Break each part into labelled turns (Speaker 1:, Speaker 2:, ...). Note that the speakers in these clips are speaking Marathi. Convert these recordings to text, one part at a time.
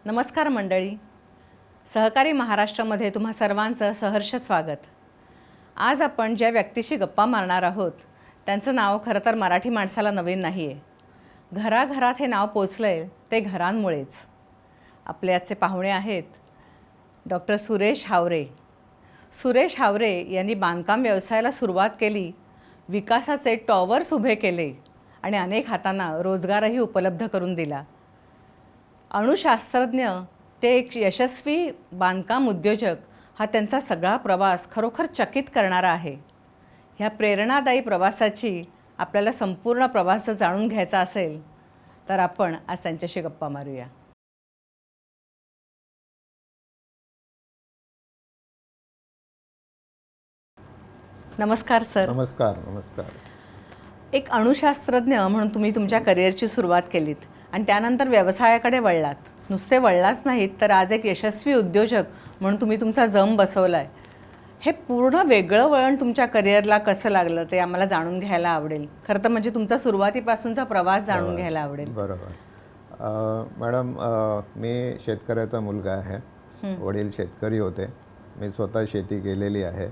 Speaker 1: नमस्कार मंडळी. सहकारी महाराष्ट्रामध्ये तुम्हा सर्वांचं सहर्ष स्वागत. आज आपण ज्या व्यक्तीशी गप्पा मारणार आहोत त्यांचं नाव खरं तर मराठी माणसाला नवीन नाही आहे. घराघरात हे नाव पोचलं आहे ते घरांमुळेच. आपले आजचे पाहुणे आहेत डॉक्टर सुरेश हावरे. सुरेश हावरे यांनी बांधकाम व्यवसायाला सुरुवात केली, विकासाचे टॉवर्स उभे केले आणि अनेक हातांना रोजगारही उपलब्ध करून दिला. अणुशास्त्रज्ञ ते एक यशस्वी बांधकाम उद्योजक हा त्यांचा सगळा प्रवास खरोखर चकित करणारा आहे. ह्या प्रेरणादायी प्रवासाची आपल्याला संपूर्ण प्रवास जर जाणून घ्यायचा असेल तर आपण आज त्यांच्याशी गप्पा मारूया. नमस्कार सर.
Speaker 2: नमस्कार. नमस्कार.
Speaker 1: एक अणुशास्त्रज्ञ म्हणून तुम्ही तुमच्या करिअरची सुरुवात केलीत आणि त्यानंतर व्यवसायाकडे वळलात. नुसते वळलाच नाहीत तर आज एक यशस्वी उद्योजक म्हणून तुम्ही तुमचा जम बसवला आहे. हे पूर्ण वेगळं वळण तुमच्या करिअरला कसं लागलं ते आम्हाला जाणून घ्यायला आवडेल. खरं तर म्हणजे तुमचा सुरुवातीपासूनचा प्रवास जाणून घ्यायला आवडेल.
Speaker 2: बरोबर. मॅडम, मी शेतकऱ्याचा मुलगा आहे. वडील शेतकरी होते. मी स्वतः शेती केलेली आहे.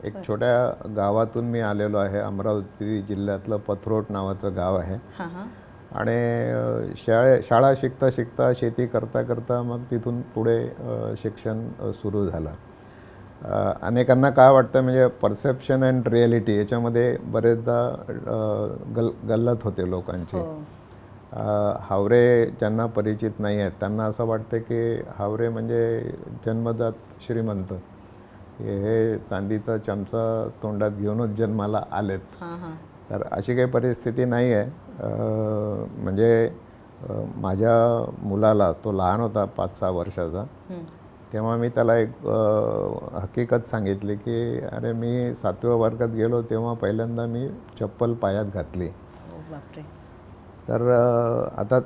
Speaker 2: एक छोट्या गावातून मी आलेलो आहे. अमरावती जिल्ह्यातलं पथरोट नावाचं गाव आहे. आणि शाळा शिकता शिकता शेती करता करता मग तिथून पुढे शिक्षण सुरू झालं. अनेकांना काय वाटतं म्हणजे परसेप्शन अँड रिॲलिटी याच्यामध्ये बरेचदा गल्लत होते लोकांची. हावरे ज्यांना परिचित नाही आहेत त्यांना असं वाटतं की हावरे म्हणजे जन्मजात श्रीमंत, हे चांदीचा चमचा तोंडात घेऊनच जन्माला आलेत. तर अशी काही परिस्थिती नाही आहे. म्हणजे माझ्या मुलाला, तो लहान होता 5-6 वर्षाचा, तेव्हा मी त्याला एक हकीकत सांगितली की अरे मी 7व्या वर्गात गेलो तेव्हा पहिल्यांदा मी चप्पल पायात घातली. तर आता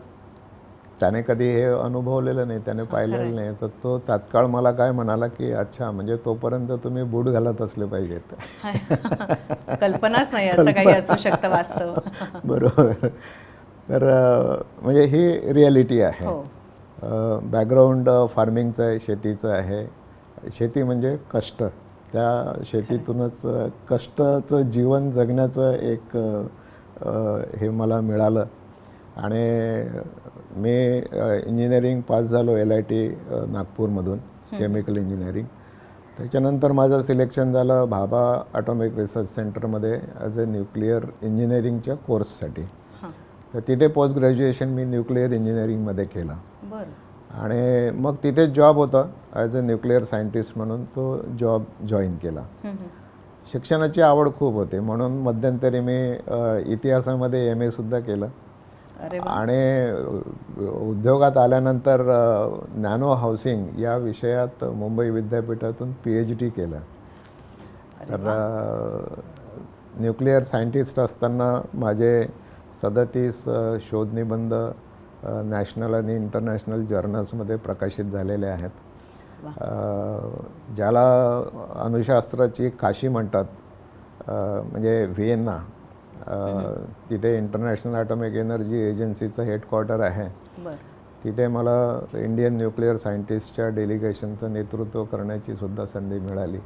Speaker 2: त्याने कधी हे अनुभवलेलं नाही, त्याने पाहिलेलं नाही. तर तो तात्काळ मला काय म्हणाला की अच्छा, म्हणजे तोपर्यंत तुम्ही बूट घालत असले पाहिजेत.
Speaker 1: कल्पनाच नाही असं काही असू शकतं वास्तव.
Speaker 2: बरोबर. तर म्हणजे ही रिॲलिटी आहे. बॅकग्राऊंड फार्मिंगचं आहे, शेतीचं आहे. शेती म्हणजे कष्ट. त्या शेतीतूनच कष्टाचं जीवन जगण्याचं एक हे मला मिळालं. आणि मी इंजिनिअरिंग पास झालो LIT नागपूरमधून, केमिकल इंजिनिअरिंग. त्याच्यानंतर माझं सिलेक्शन झालं भाभा ॲटॉमिक रिसर्च सेंटरमध्ये ॲज अ न्यूक्लिअर इंजिनिअरिंगच्या कोर्ससाठी. तर तिथे पोस्ट ग्रॅज्युएशन मी न्यूक्लिअर इंजिनिअरिंगमध्ये केलं. आणि मग तिथे जॉब होता ॲज अ न्यूक्लिअर सायंटिस्ट म्हणून, तो जॉब जॉईन केला. शिक्षणाची आवड खूप होती म्हणून मध्यंतरी मी इतिहासामध्ये MA सुद्धा केलं. आणि उद्योगात आल्यानंतर नॅनो हाऊसिंग या विषयात मुंबई विद्यापीठातून PhD केलं. तर न्यूक्लिअर सायंटिस्ट असताना माझे 37 शोधनिबंध नॅशनल आणि इंटरनॅशनल जर्नल्समध्ये प्रकाशित झालेले आहेत. ज्याला अणुशास्त्राची काशी म्हणतात, म्हणजे व्हिएन्ना, तिथे इंटरनॅशनल ॲटॉमिक एनर्जी एजन्सीचं हेडक्वार्टर आहे. तिथे मला इंडियन न्यूक्लिअर सायंटिस्टच्या डेलिगेशनचं नेतृत्व करण्याची सुद्धा संधी मिळाली.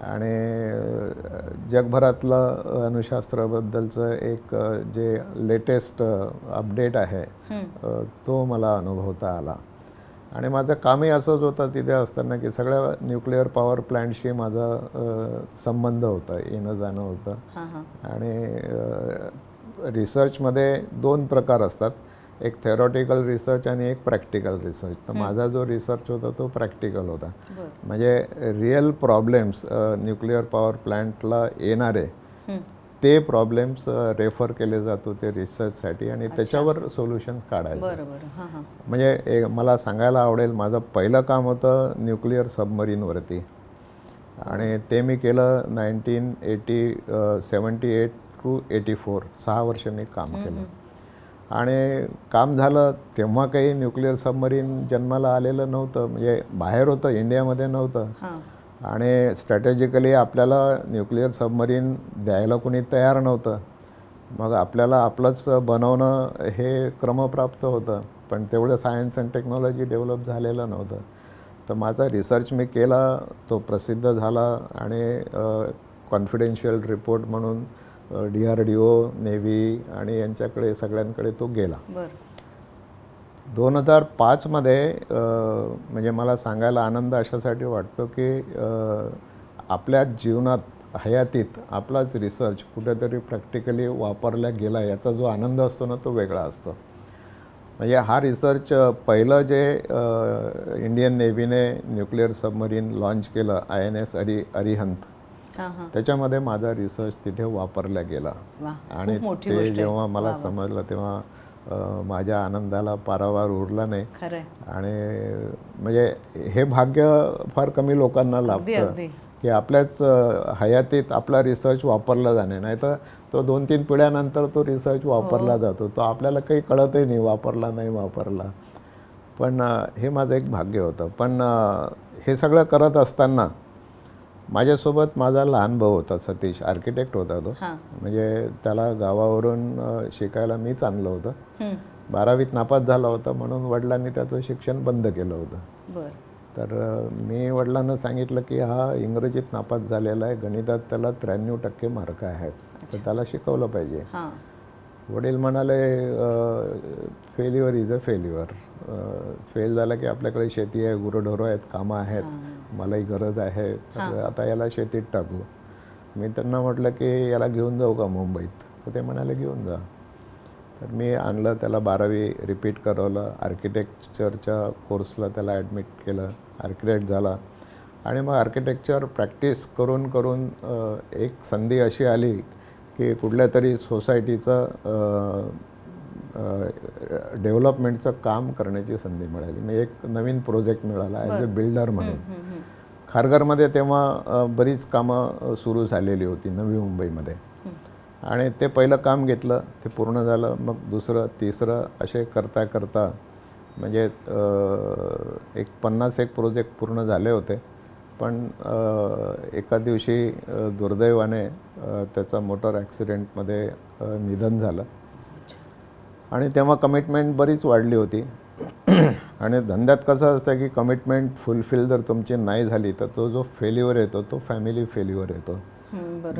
Speaker 2: आणि जगभरातलं अणुशास्त्राबद्दलचं एक जे लेटेस्ट अपडेट आहे तो मला अनुभवता आला. आणि माझं कामही असंच होतं तिथे असताना की सगळ्या न्यूक्लिअर पॉवर प्लॅन्टशी माझा संबंध होता, येणं जाणं होतं. आणि रिसर्चमध्ये 2 प्रकार असतात, एक थेरॉटिकल रिसर्च आणि एक प्रॅक्टिकल रिसर्च. तर माझा जो रिसर्च होता तो प्रॅक्टिकल होता. म्हणजे रिअल प्रॉब्लेम्स न्यूक्लिअर पॉवर प्लॅन्टला येणारे ते प्रॉब्लेम्स रेफर केले जात होते रिसर्चसाठी आणि त्याच्यावर सोल्युशन काढायचं. म्हणजे मला सांगायला आवडेल, माझं पहिलं काम होतं न्यूक्लिअर सबमरीनवरती. आणि ते मी केलं 1978 to 84, 6 वर्ष मी काम केलं. आणि काम झालं तेव्हा काही न्यूक्लिअर सबमरीन जन्माला आलेलं नव्हतं, म्हणजे बाहेर होतं, इंडियामध्ये नव्हतं. आणि स्ट्रॅटेजिकली आपल्याला न्यूक्लिअर सबमरीन द्यायला कोणी तयार नव्हतं. मग आपल्याला आपलंच बनवणं हे क्रमप्राप्त होतं. पण तेवढं सायन्स अँड टेक्नॉलॉजी डेव्हलप झालेलं नव्हतं. तर माझा रिसर्च मी केला, तो प्रसिद्ध झाला आणि कॉन्फिडेन्शियल रिपोर्ट म्हणून DRDO, नेव्ही आणि यांच्याकडे सगळ्यांकडे तो गेला.
Speaker 1: बरं.
Speaker 2: 2005मध्ये म्हणजे मला सांगायला आनंद अशासाठी वाटतो की आपल्या जीवनात, हयातीत आपलाच रिसर्च कुठेतरी प्रॅक्टिकली वापरला गेला, याचा जो आनंद असतो ना, तो वेगळा असतो. म्हणजे हा रिसर्च पहिलं जे इंडियन नेव्हीने न्यूक्लिअर सबमरीन लॉन्च केलं, INS अरिहंत, त्याच्यामध्ये माझा रिसर्च तिथे वापरला गेला. आणि ते जेव्हा मला समजलं तेव्हा माझ्या आनंदाला पारावार उरला नाही. आणि म्हणजे हे भाग्य फार कमी लोकांना लाभतं की आपल्याच हयातीत आपला रिसर्च वापरला जाणे. नाही तर तो 2-3 पिढ्यानंतर तो रिसर्च वापरला जातो, तो आपल्याला काही कळतही नाही वापरला नाही वापरला. पण हे माझं एक भाग्य होतं. पण हे सगळं करत असताना माझ्यासोबत माझा लहान भाऊ होता, सतीश, आर्किटेक्ट होता तो. म्हणजे त्याला गावावरून शिकायला मीच आणलं होतं. 12वीत नापास झाला होता म्हणून वडिलांनी त्याचं शिक्षण बंद केलं होतं. तर मी वडिलांना सांगितलं की हा इंग्रजीत नापास झालेला आहे, गणितात त्याला 93% मार्क आहेत, तर त्याला शिकवलं पाहिजे. वडील म्हणाले failure is a failure. Fail झाला की आपल्याकडे शेती आहे, गुरंढोरं आहेत, कामं आहेत, मलाही गरज आहे, तर आता याला शेतीत टाकू. मी त्यांना म्हटलं की याला घेऊन जाऊ का मुंबईत, तर ते म्हणाले घेऊन जा. तर मी आणलं त्याला, 12वी रिपीट करवलं, आर्किटेक्चरच्या कोर्सला त्याला ॲडमिट केलं, आर्किटेक्ट झाला. आणि मग आर्किटेक्चर प्रॅक्टिस करून करून एक संधी अशी आली की कुठल्या तरी सोसायटीचं डेव्हलपमेंटचं काम करण्याची संधी मिळाली. मी एक नवीन प्रोजेक्ट मिळाला ॲज अ बिल्डर म्हणून. खारघरमध्ये तेव्हा बरीच कामं सुरू झालेली होती नवी मुंबईमध्ये. आणि ते पहिलं काम घेतलं, ते पूर्ण झालं. मग दुसरं, तिसरं असे करता करता म्हणजे एक 50-एक प्रोजेक्ट पूर्ण झाले होते. पण एका दिवशी दुर्दैवाने त्याचा मोटर ॲक्सिडेंटमध्ये निधन झालं. आणि तेव्हा कमिटमेंट बरीच वाढली होती. आणि धंद्यात कसं असतं की कमिटमेंट फुलफिल जर तुमची नाही झाली तर तो जो फेल्युअर येतो तो फॅमिली फेल्युअर येतो.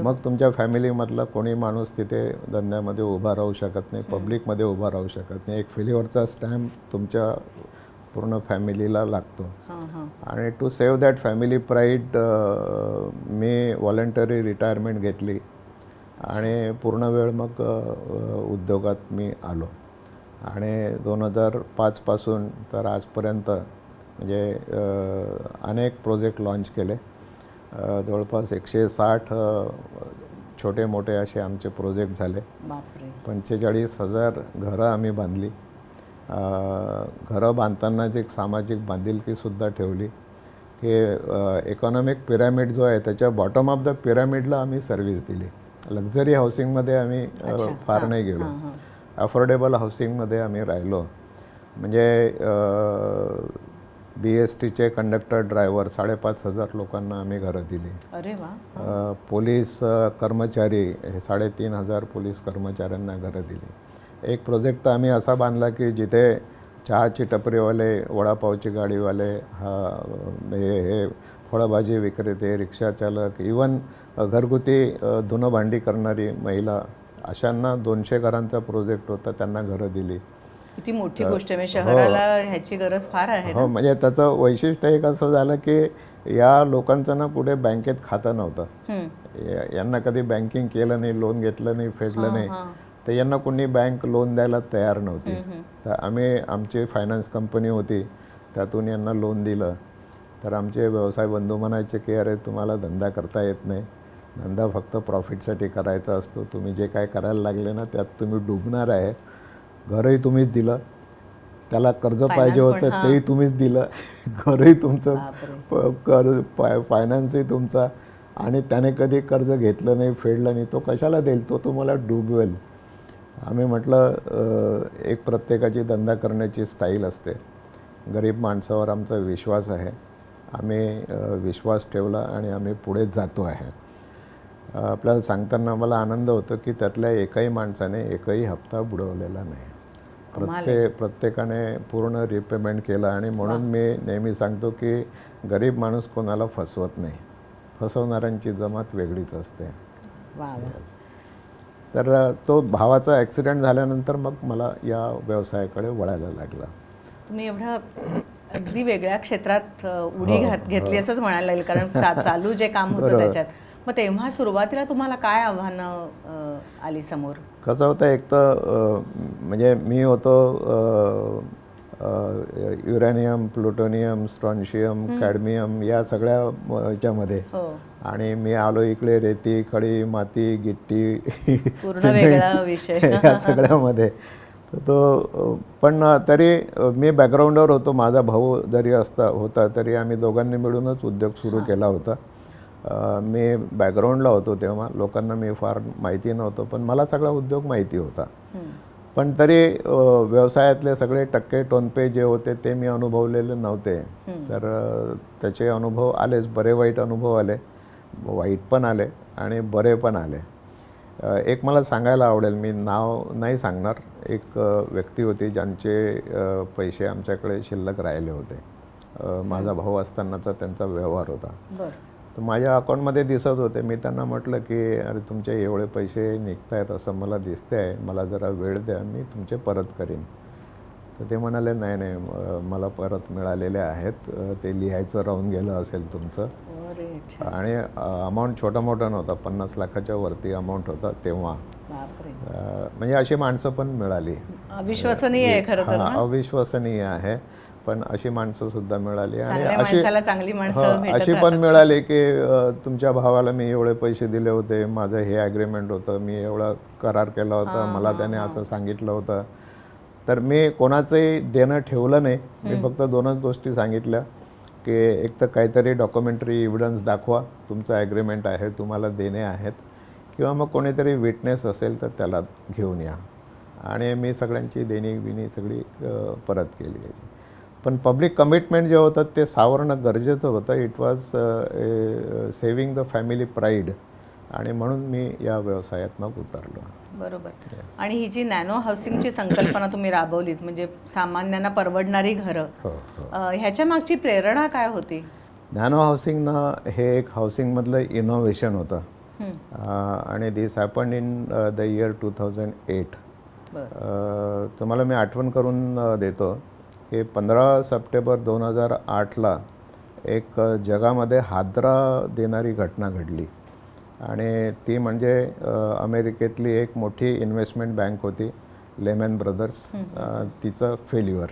Speaker 2: मग तुमच्या फॅमिलीमधला कोणी माणूस तिथे धंद्यामध्ये उभा राहू शकत नाही, पब्लिकमध्ये उभा राहू शकत नाही. एक फेल्युअरचा स्टॅम्प तुमच्या पूर्ण फॅमिलीला लागतो. आणि to save that family pride मी व्हॉलंटरी रिटायरमेंट घेतली आणि पूर्ण वेळ मग उद्योगात मी आलो. आणि 2005 पासून तर आजपर्यंत म्हणजे अनेक प्रोजेक्ट लॉन्च केले. जवळपास 160 छोटे मोठे असे आमचे प्रोजेक्ट झाले. 45,000 घरं आम्ही बांधली. घरं बांधतानाच एक सामाजिक बांधिलकीसुद्धा ठेवली की इकॉनॉमिक पिरॅमिड जो आहे त्याच्या बॉटम ऑफ द पिरॅमिडला आम्ही सर्व्हिस दिली. लक्झरी हाऊसिंगमध्ये आम्ही फार नाही गेलो, अफोर्डेबल हाऊसिंगमध्ये आम्ही राहिलो. म्हणजे BSTचे कंडक्टर, ड्रायव्हर 5,500 लोकांना आम्ही घरं दिली.
Speaker 1: अरे वा.
Speaker 2: पोलीस कर्मचारी, हे 3,500 पोलीस कर्मचाऱ्यांना घरं दिली. एक प्रोजेक्ट आम्ही असा बांधला की जिथे चहाची टपरीवाले, वडापावची गाडीवाले, हे फळभाजी विक्रेते, रिक्षाचालक, इवन घरगुती धुणं भांडी करणारी महिला, अशांना 200 घरांचा प्रोजेक्ट होता, त्यांना घरं दिली.
Speaker 1: किती मोठी गोष्ट आहे. शहराला ह्याची गरज फार आहे.
Speaker 2: हो, म्हणजे त्याचं वैशिष्ट्य एक असं झालं की या लोकांचं ना कुठे बँकेत खातं नव्हतं. यांना कधी बँकिंग केलं नाही, लोन घेतलं नाही, फेडलं नाही, तर यांना कोणी बँक लोन द्यायला तयार नव्हती. तर आमची फायनान्स कंपनी होती, त्यातून यांना लोन दिलं. तर आमचे व्यवसाय बंधू म्हणायचे की अरे तुम्हाला धंदा करता येत नाही, धंदा फक्त प्रॉफिटसाठी करायचा असतो, तुम्ही जे काय करायला लागले ना त्यात तुम्ही डुबणार आहे. घरही तुम्हीच दिलं, त्याला कर्ज पाहिजे होतं तेही तुम्हीच दिलं, घरही तुमचं, फायनान्सही तुमचा, आणि त्याने कधी कर्ज घेतलं नाही, फेडलं नाही, तो कशाला देईल, तो तुम्हाला डुबवेल. आम्ही म्हटलं एक प्रत्येकाची धंदा करण्याची स्टाईल असते. गरीब माणसावर आमचा विश्वास आहे, आम्ही विश्वास ठेवला आणि आम्ही पुढे जातो आहे. आपल्याला सांगताना मला आनंद होतो की त्यातल्या एकही माणसाने एकही हप्ता बुडवलेला नाही. प्रत्येकाने पूर्ण रिपेमेंट केलं. आणि म्हणून मी नेहमी सांगतो की गरीब माणूस कोणाला फसवत नाही, फसवणाऱ्यांची जमात वेगळीच असते. Yes. तर तो भावाचा ॲक्सिडेंट झाल्यानंतर मग मला या व्यवसायाकडे वळायला लागला.
Speaker 1: तुम्ही एवढं अगदी वेगळ्या क्षेत्रात उडी घेतली असंच म्हणायला लागेल, कारण चालू जे काम होतं त्याच्यात. मग तेव्हा सुरुवातीला तुम्हाला काय आव्हानं आली समोर? कसं
Speaker 2: होतं, एक तर म्हणजे मी होतो युरेनियम, प्लुटोनियम, स्ट्रॉन्शियम, कॅडमियम या सगळ्या ह्याच्यामध्ये. आणि मी आलो इकडे रेती, खडी, माती, गिट्टी,
Speaker 1: सिमेंट
Speaker 2: या सगळ्यामध्ये. तर तो पण तरी मी बॅकग्राऊंडवर होतो. माझा भाऊ जरी होता तरी आम्ही दोघांनी मिळूनच उद्योग सुरू केला होता. मी बॅकग्राऊंडला होतो तेव्हा, लोकांना मी फार माहिती नव्हतं, पण मला सगळा उद्योग माहिती होता. पण तरी व्यवसायातले सगळे टक्के टोनपे जे होते ते मी अनुभवलेले नव्हते. तर त्याचे अनुभव आलेच, बरे वाईट अनुभव आले. वाईट पण आले आणि बरे पण आले. एक मला सांगायला आवडेल, मी नाव नाही सांगणार. एक व्यक्ती होती ज्यांचे पैसे आमच्याकडे शिल्लक राहिले होते. माझा भाऊ असतानाचा त्यांचा व्यवहार होता. तर माझ्या अकाउंटमध्ये दिसत होते. मी त्यांना म्हटलं की अरे तुमचे एवढे पैसे निघत आहेत असं मला दिसते आहे, मला जरा वेळ द्या, मी तुमचे परत करीन. तर ते म्हणाले नाही नाही, मला परत मिळालेले आहेत, ते लिहायचं राहून गेलं असेल तुमचं. आणि अमाऊंट छोटा मोठा नव्हता, 50 लाखाच्या वरती अमाऊंट होता तेव्हा. म्हणजे अशी माणसं पण मिळाली.
Speaker 1: अविश्वसनीय आहे खरं तर.
Speaker 2: अविश्वसनीय आहे, पण अशी माणसं सुद्धा मिळाली. आणि
Speaker 1: अशी
Speaker 2: पण मिळाली की तुमच्या भावाला मी एवढे पैसे दिले होते, माझं हे ॲग्रीमेंट होतं, मी एवढा करार केला होता, मला त्याने असं सांगितलं होतं. तर मी कोणाचंही देणं ठेवलं नाही. मी फक्त 2च गोष्टी सांगितल्या की एक तर काहीतरी डॉक्युमेंटरी एव्हिडन्स दाखवा, तुमचं ॲग्रीमेंट आहे, तुम्हाला देणे आहेत, किंवा मग कोणीतरी विटनेस असेल तर त्याला घेऊन या. आणि मी सगळ्यांची देणी बिणी सगळी परत केली आहे. पण पब्लिक कमिटमेंट जे होतं ते सावरणं गरजेचं होतं. It was saving the family pride. आणि म्हणून मी या व्यवसायात मग उतरलो.
Speaker 1: बरोबर. आणि ही जी नॅनो हाऊसिंगची संकल्पना तुम्ही राबवलीत, म्हणजे सामान्यांना परवडणारी घरं, ह्याच्या मागची प्रेरणा काय होती?
Speaker 2: नॅनो हाऊसिंगनं हे एक हाऊसिंगमधलं इनोव्हेशन होतं. आणि दिस हॅपन इन द इयर 2008. तुम्हाला मी आठवण करून देतो की 15 सप्टेंबर 2008ला एक जगामध्ये हादरा देणारी घटना घडली. आणि ती म्हणजे अमेरिकेतली एक मोठी इन्व्हेस्टमेंट बँक होती, लेमन ब्रदर्स. तिचं फेल्युअर,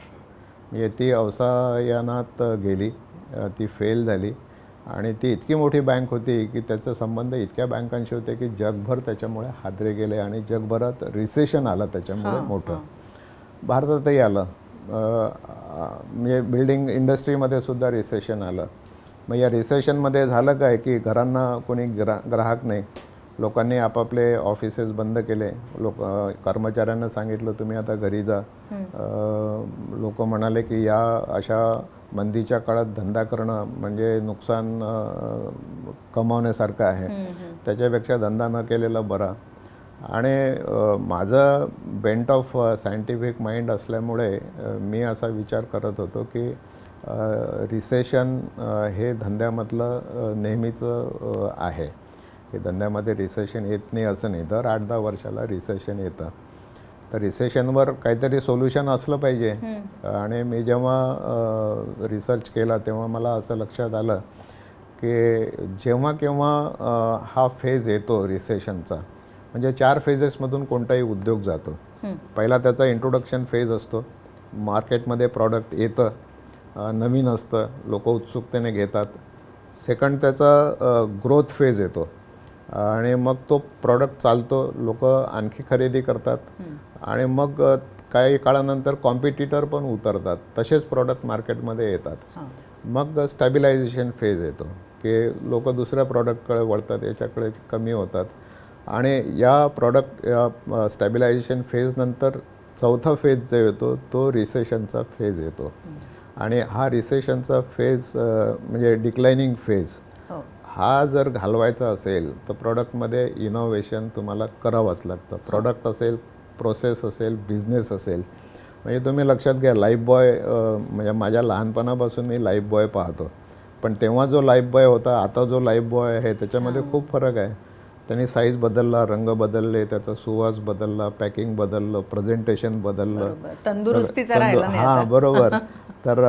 Speaker 2: म्हणजे ती अवसायानात गेली, ती फेल झाली. आणि ती इतकी मोठी बँक होती की त्याचा संबंध इतक्या बँकांशी होते की जगभर त्याच्यामुळे हादरे गेले. आणि जगभरात रिसेशन आलं त्याच्यामुळे मोठं. भारतातही आलं. म्हणजे बिल्डिंग इंडस्ट्रीमध्ये सुद्धा रिसेशन आलं. मग या रिसेशनमध्ये झालं काय की घरांना कोणी ग्राहक नाही. लोकांनी आपापले ऑफिसेस बंद केले. कर्मचाऱ्यांना सांगितलं तुम्ही आता घरी जा. लोक म्हणाले की या अशा मंदीच्या काळात धंदा करणं म्हणजे नुकसान कमावण्यासारखं आहे, त्याच्यापेक्षा धंदा न केलेला बरा. आणि माझं बेंट ऑफ सायंटिफिक माइंड असल्यामुळे मी असा विचार करत होतो की रिसेशन हे धंद्यामधलं नेहमीचं आहे. हे धंद्यामध्ये रिसेशन येत नाही असं नाही, दर 8-10 वर्षाला रिसेशन येतं. तर रिसेशनवर काहीतरी सोल्युशन असलं पाहिजे. आणि मी जेव्हा रिसर्च केला तेव्हा मला असं लक्षात आलं की जेव्हा केव्हा हा फेज येतो रिसेशनचा, म्हणजे 4 फेजेसमधून कोणताही उद्योग जातो. पहिला त्याचा इंट्रोडक्शन फेज असतो. मार्केटमध्ये प्रॉडक्ट येतं, नवीन असतं, लोक उत्सुकतेने घेतात. सेकंड त्याचा ग्रोथ फेज येतो. आणि मग तो प्रॉडक्ट चालतो, लोक आणखी खरेदी करतात. आणि मग काही काळानंतर कॉम्पिटिटर पण उतरतात, तसेच प्रॉडक्ट मार्केटमध्ये येतात. मग स्टॅबिलायझेशन फेज येतो की लोक दुसऱ्या प्रॉडक्टकडे वळतात, याच्याकडे कमी होतात. आणि या प्रॉडक्ट या स्टॅबिलायझेशन फेजनंतर चौथा फेज जो येतो तो रिसेशनचा फेज येतो. आणि हा रिसेशनचा फेज म्हणजे डिक्लायनिंग फेज, हा जर घालवायचा असेल तर प्रॉडक्टमध्ये इनोव्हेशन तुम्हाला करावंच लागतं. प्रॉडक्ट असेल, प्रोसेस असेल, बिझनेस असेल. म्हणजे तुम्ही लक्षात घ्या, लाईफबॉय म्हणजे माझ्या लहानपणापासून मी लाईफबॉय पाहतो, पण तेव्हा जो लाईफबॉय होता, आता जो लाईफबॉय आहे त्याच्यामध्ये खूप फरक आहे. त्यांनी साईज बदलला, रंग बदलले, त्याचा सुवास बदलला, पॅकिंग बदललं, प्रेझेंटेशन बदललं.
Speaker 1: बरोबर. तंदुरुस्तीचा राहिला नाही
Speaker 2: हां, बरोबर. तर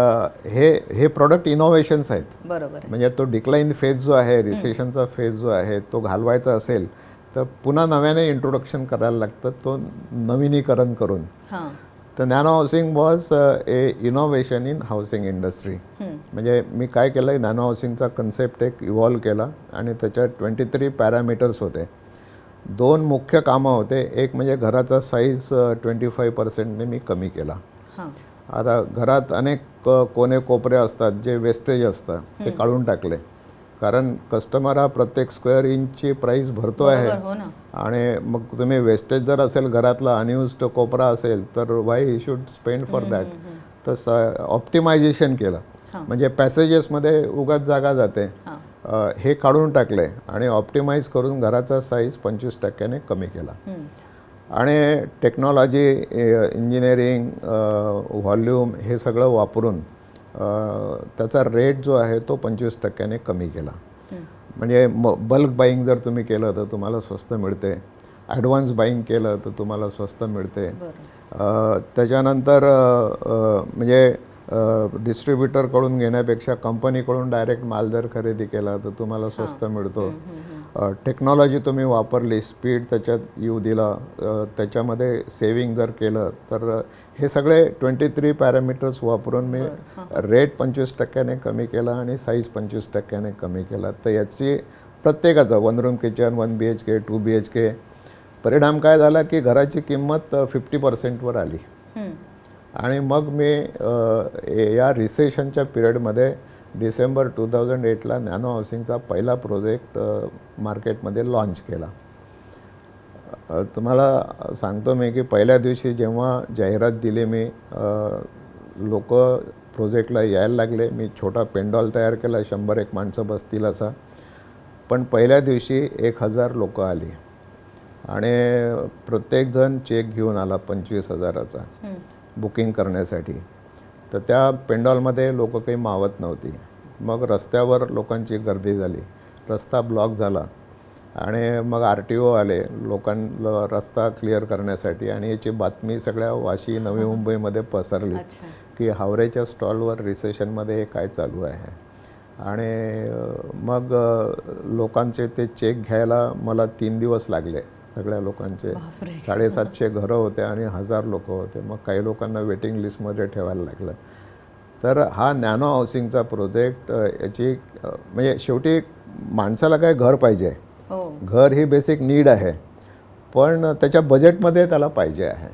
Speaker 2: हे प्रोडक्ट इनोव्हेशन्स आहेत.
Speaker 1: बरोबर आहे.
Speaker 2: म्हणजे तो डिक्लाइन फेज जो आहे, रिसेशनचा फेज जो आहे, तो घालवायचा असेल तर पुन्हा नव्याने इंट्रोडक्शन करायला लागतं, तो नवीनीकरण करून.
Speaker 1: हां.
Speaker 2: तर nano housing was a innovation in housing industry. म्हणजे मी काय केलं, नॅनो हाऊसिंगचा कन्सेप्ट एक इव्हॉल्व केला आणि त्याच्यात 23 पॅरामीटर्स होते. 2 मुख्य कामं होते. एक म्हणजे घराचा साईज 25% मी कमी केला.
Speaker 1: हां.
Speaker 2: आता घरात अनेक कोने कोपरे असतात, जे वेस्टेज असतं ते काढून टाकले, कारण कस्टमर हा प्रत्येक स्क्वेअर इंचची प्राईस भरतो आहे.
Speaker 1: हो ना.
Speaker 2: आणि मग तुम्ही वेस्टेज जर असेल घरातला, अनयुज्ड कोपरा असेल, तर Y he should spend for that. तर ऑप्टिमायझेशन केलं, म्हणजे पॅसेजेसमध्ये उगाच जागा जाते, हे काढून टाकले आणि ऑप्टिमाइज करून घराचा साईज 25% कमी केला. आणि टेक्नॉलॉजी, इंजिनिअरिंग, व्हॉल्यूम हे सगळं वापरून त्याचा रेट जो आहे तो 25% कमी केला. म्हणजे बल्क बाईंग जर तुम्ही केलं तर तुम्हाला स्वस्त मिळते, ॲडव्हान्स बाईंग केलं तर तुम्हाला स्वस्त मिळते. त्याच्यानंतर म्हणजे डिस्ट्रीब्युटरकडून घेण्यापेक्षा कंपनीकडून डायरेक्ट माल जर खरेदी केला तर तुम्हाला स्वस्त मिळतो. टेक्नॉलॉजी तुम्ही वापरली, स्पीड त्याच्यात येऊ दिला, त्याच्यामध्ये सेविंग जर केलं, तर हे सगळे 23 पॅरामीटर्स वापरून मी रेट 25% कमी केला आणि साईज 25% कमी केला. तर याची प्रत्येकाचा 1 रूम किचन, 1 BHK, 2 BHK परिणाम काय झाला की घराची किंमत 50%वर आली. आणि मग मी या रिसेशनच्या पिरियडमध्ये डिसेंबर 2008ला नॅनो हाऊसिंगचा पहिला प्रोजेक्ट मार्केटमध्ये लॉन्च केला. तुम्हाला सांगतो मी की पहिल्या दिवशी जेव्हा जाहिरात दिली मी, लोक प्रोजेक्टला यायला लागले. मी छोटा पेंडॉल तयार केला, 100-1 माणसं बसतील असा. पण पहिल्या दिवशी 1000 लोक आली आणि प्रत्येकजण चेक घेऊन आला 25,000चा बुकिंग करण्यासाठी. तर त्या पेंडॉलमध्ये लोक काही मावत नव्हती. मग रस्त्यावर लोकांची गर्दी झाली, रस्ता ब्लॉक झाला आणि मग RTO आले लोकांना रस्ता क्लिअर करण्यासाठी. आणि याची बातमी सगळ्या वाशी, नवी मुंबईमध्ये पसरली की हावरेच्या स्टॉलवर रिसेशनमध्ये हे काय चालू आहे. आणि मग लोकांचे ते चेक घ्यायला मला 3 दिवस लागले. सगळ्या लोकांचे 750 घरं होते आणि 1000 लोक होते. मग काही लोकांना वेटिंग लिस्टमध्ये ठेवायला लागलं. तर हा नॅनो हाऊसिंगचा प्रोजेक्ट याची म्हणजे शेवटी माणसाला काय घर पाहिजे, घर ही बेसिक नीड आहे, पण त्याच्या बजेटमध्ये त्याला पाहिजे आहे.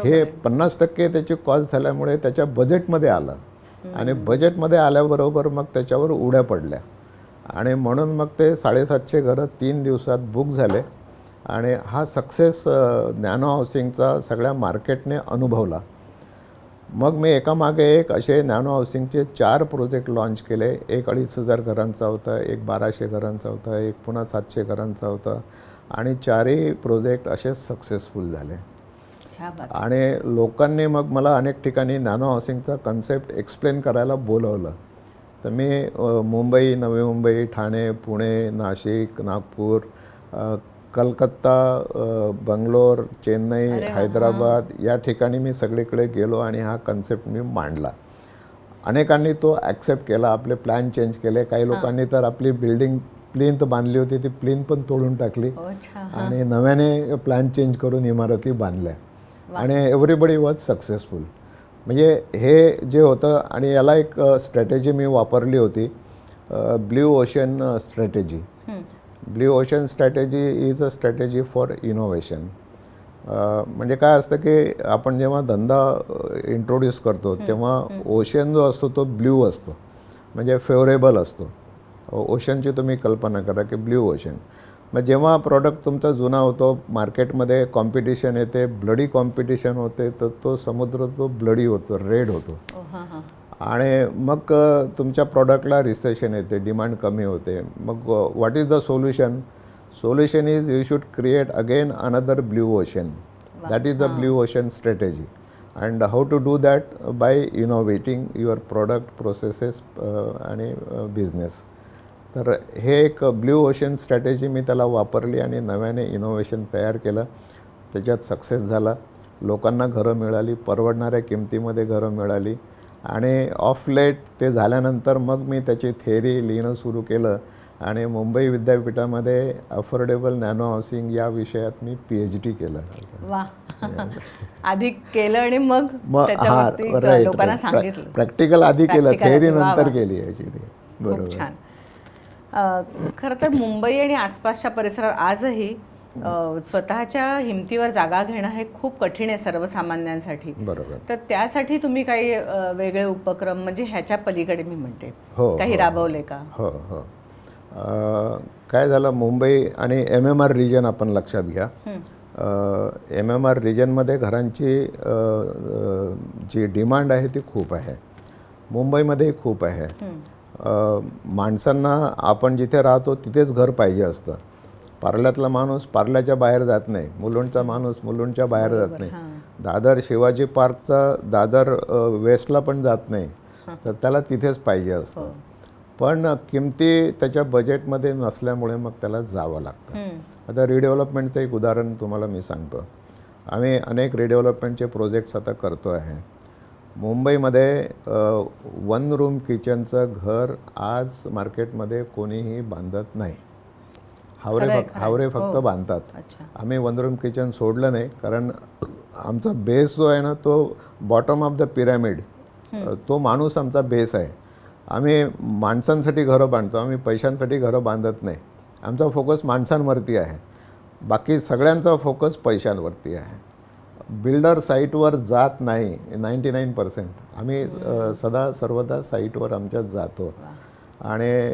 Speaker 2: हे 50% त्याची कॉस्ट झाल्यामुळे त्याच्या बजेटमध्ये आलं आणि बजेटमध्ये आल्याबरोबर मग त्याच्यावर उड्या पडल्या आणि म्हणून मग ते 750 घरं 3 दिवसात बुक झाले. आणि हा सक्सेस नॅनो हाऊसिंगचा सगळ्या मार्केटने अनुभवला. मग मी एकामागे एक असे नॅनो हाऊसिंगचे 4 प्रोजेक्ट लॉन्च केले. एक 2500 घरांचा होता, एक 1200 घरांचा होता, एक पुन्हा 700 घरांचा होता आणि 4ही प्रोजेक्ट असे सक्सेसफुल झाले. आणि लोकांनी मग मला अनेक ठिकाणी नॅनो हाऊसिंगचा कन्सेप्ट एक्सप्लेन करायला बोलवलं. तर मी मुंबई, नवी मुंबई, ठाणे, पुणे, नाशिक, नागपूर, कलकत्ता, बंगलोर, चेन्नई, हैदराबाद या ठिकाणी मी सगळीकडे गेलो आणि हा कन्सेप्ट मी मांडला. अनेकांनी तो ॲक्सेप्ट केला, आपले प्लॅन चेंज केले. काही लोकांनी तर आपली बिल्डिंग प्लिंथ बांधली होती, ती प्लिंथ पण तोडून टाकली आणि नव्याने प्लॅन चेंज करून इमारती बांधल्या आणि एव्हरीबडी वॉज सक्सेसफुल. म्हणजे हे जे होतं आणि याला एक स्ट्रॅटेजी मी वापरली होती, blue ocean strategy. Blue ocean strategy is a strategy for innovation. म्हणजे काय असतं की आपण जेव्हा धंदा इंट्रोड्यूस करतो तेव्हा ओशन जो असतो तो ब्ल्यू असतो, म्हणजे फेवरेबल असतो. ओशनची तुम्ही कल्पना करा की ब्ल्यू ओशन. मग जेव्हा प्रॉडक्ट तुमचा जुना होतो, मार्केटमध्ये कॉम्पिटिशन येते, ब्लडी कॉम्पिटिशन होते, तर तो समुद्र तो ब्लडी होतो, रेड होतो. आणि मग तुमच्या प्रॉडक्टला रिसेशन येते, डिमांड कमी होते. मग what is the solution? Solution is you should create again another blue ocean. That is the blue ocean strategy. And how to do that by innovating your product processes आणि बिझनेस. तर हे एक ब्ल्यू ओशन स्ट्रॅटेजी मी त्याला वापरली आणि नव्याने इनोव्हेशन तयार केलं. त्याच्यात सक्सेस झाला. लोकांना घरं मिळाली, परवडणाऱ्या किमतीमध्ये घरं मिळाली आणि ऑफ लेट ते झाल्यानंतर मग मी त्याची थेअरी लिहिणं सुरू केलं आणि मुंबई विद्यापीठामध्ये अफोर्डेबल नॅनो हाऊसिंग या विषयात मी PhD केलं.
Speaker 1: वा. आधी केलं आणि मग त्याच्यावरती लोकांना सांगितलं.
Speaker 2: प्रॅक्टिकल आधी केलं, थेअरी नंतर केली याची.
Speaker 1: खूप छान. खरं तर मुंबई आणि आसपासच्या परिसरात आजही स्वतःच्या हिमतीवर जागा घेणं हे खूप कठीण आहे सर्वसामान्यांसाठी.
Speaker 2: बरोबर.
Speaker 1: तर त्यासाठी तुम्ही काही वेगळे उपक्रम म्हणजे ह्याच्या पलीकडे मी म्हणते काही राबवले का?
Speaker 2: हो हो. काय झालं, मुंबई आणि MMR रिजन आपण लक्षात घ्या. MMR रिजनमध्ये घरांची जी डिमांड आहे ती खूप आहे. मुंबईमध्येही खूप आहे. माणसांना आपण जिथे राहतो तिथेच घर पाहिजे असतं. पार्ल्यातला माणूस पार्ल्याच्या बाहेर जात नाही, मुलुंडचा माणूस मुलुंडच्या बाहेर जात नाही, दादर शिवाजी पार्कचा दादर वेस्टला पण जात नाही, तर त्याला तिथेच पाहिजे असतं. पण किमती त्याच्या बजेटमध्ये नसल्यामुळे मग त्याला जावं लागतं. आता रिडेव्हलपमेंटचं एक उदाहरण तुम्हाला मी सांगतो. आम्ही अनेक रिडेव्हलपमेंटचे प्रोजेक्ट्स आता करतो आहे. मुंबईमध्ये 1 रूम किचनचं घर आज मार्केटमध्ये कोणीही बांधत नाही. हावरे फक्त बांधतात. आम्ही 1 रूम किचन सोडलं नाही, कारण आमचा बेस जो आहे ना तो बॉटम ऑफ द पिरॅमिड, तो माणूस आमचा बेस आहे. आम्ही माणसांसाठी घरं बांधतो, आम्ही पैशांसाठी घरं बांधत नाही. आमचा फोकस माणसांवरती आहे, बाकी सगळ्यांचा फोकस पैशांवरती आहे. बिल्डर साईटवर जात नाही 99%. आम्ही सदा सर्वदा साईटवर आमच्यात जातो आणि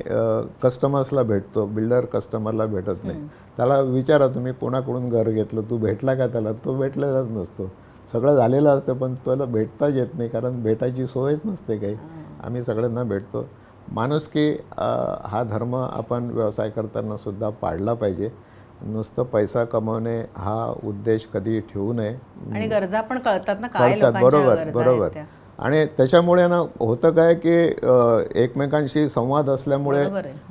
Speaker 2: कस्टमर्सला भेटतो. बिल्डर कस्टमरला भेटत नाही. त्याला विचारा तुम्ही कोणाकडून घर घेतलं, तू भेटला का त्याला? तो भेटलेलाच नसतो. सगळं झालेलं असतं पण त्याला भेटताच येत नाही, कारण भेटायची सोयच नसते काही. आम्ही सगळ्यांना भेटतो. माणुसकी हा धर्म आपण व्यवसाय करताना सुद्धा पाळला पाहिजे. नुसतं पैसा कमवणे हा उद्देश कधी ठेवू नये.
Speaker 1: आणि गरजा पण कळतात ना, काय
Speaker 2: बरोबर. आणि त्याच्यामुळे ना होतं काय की एकमेकांशी संवाद असल्यामुळे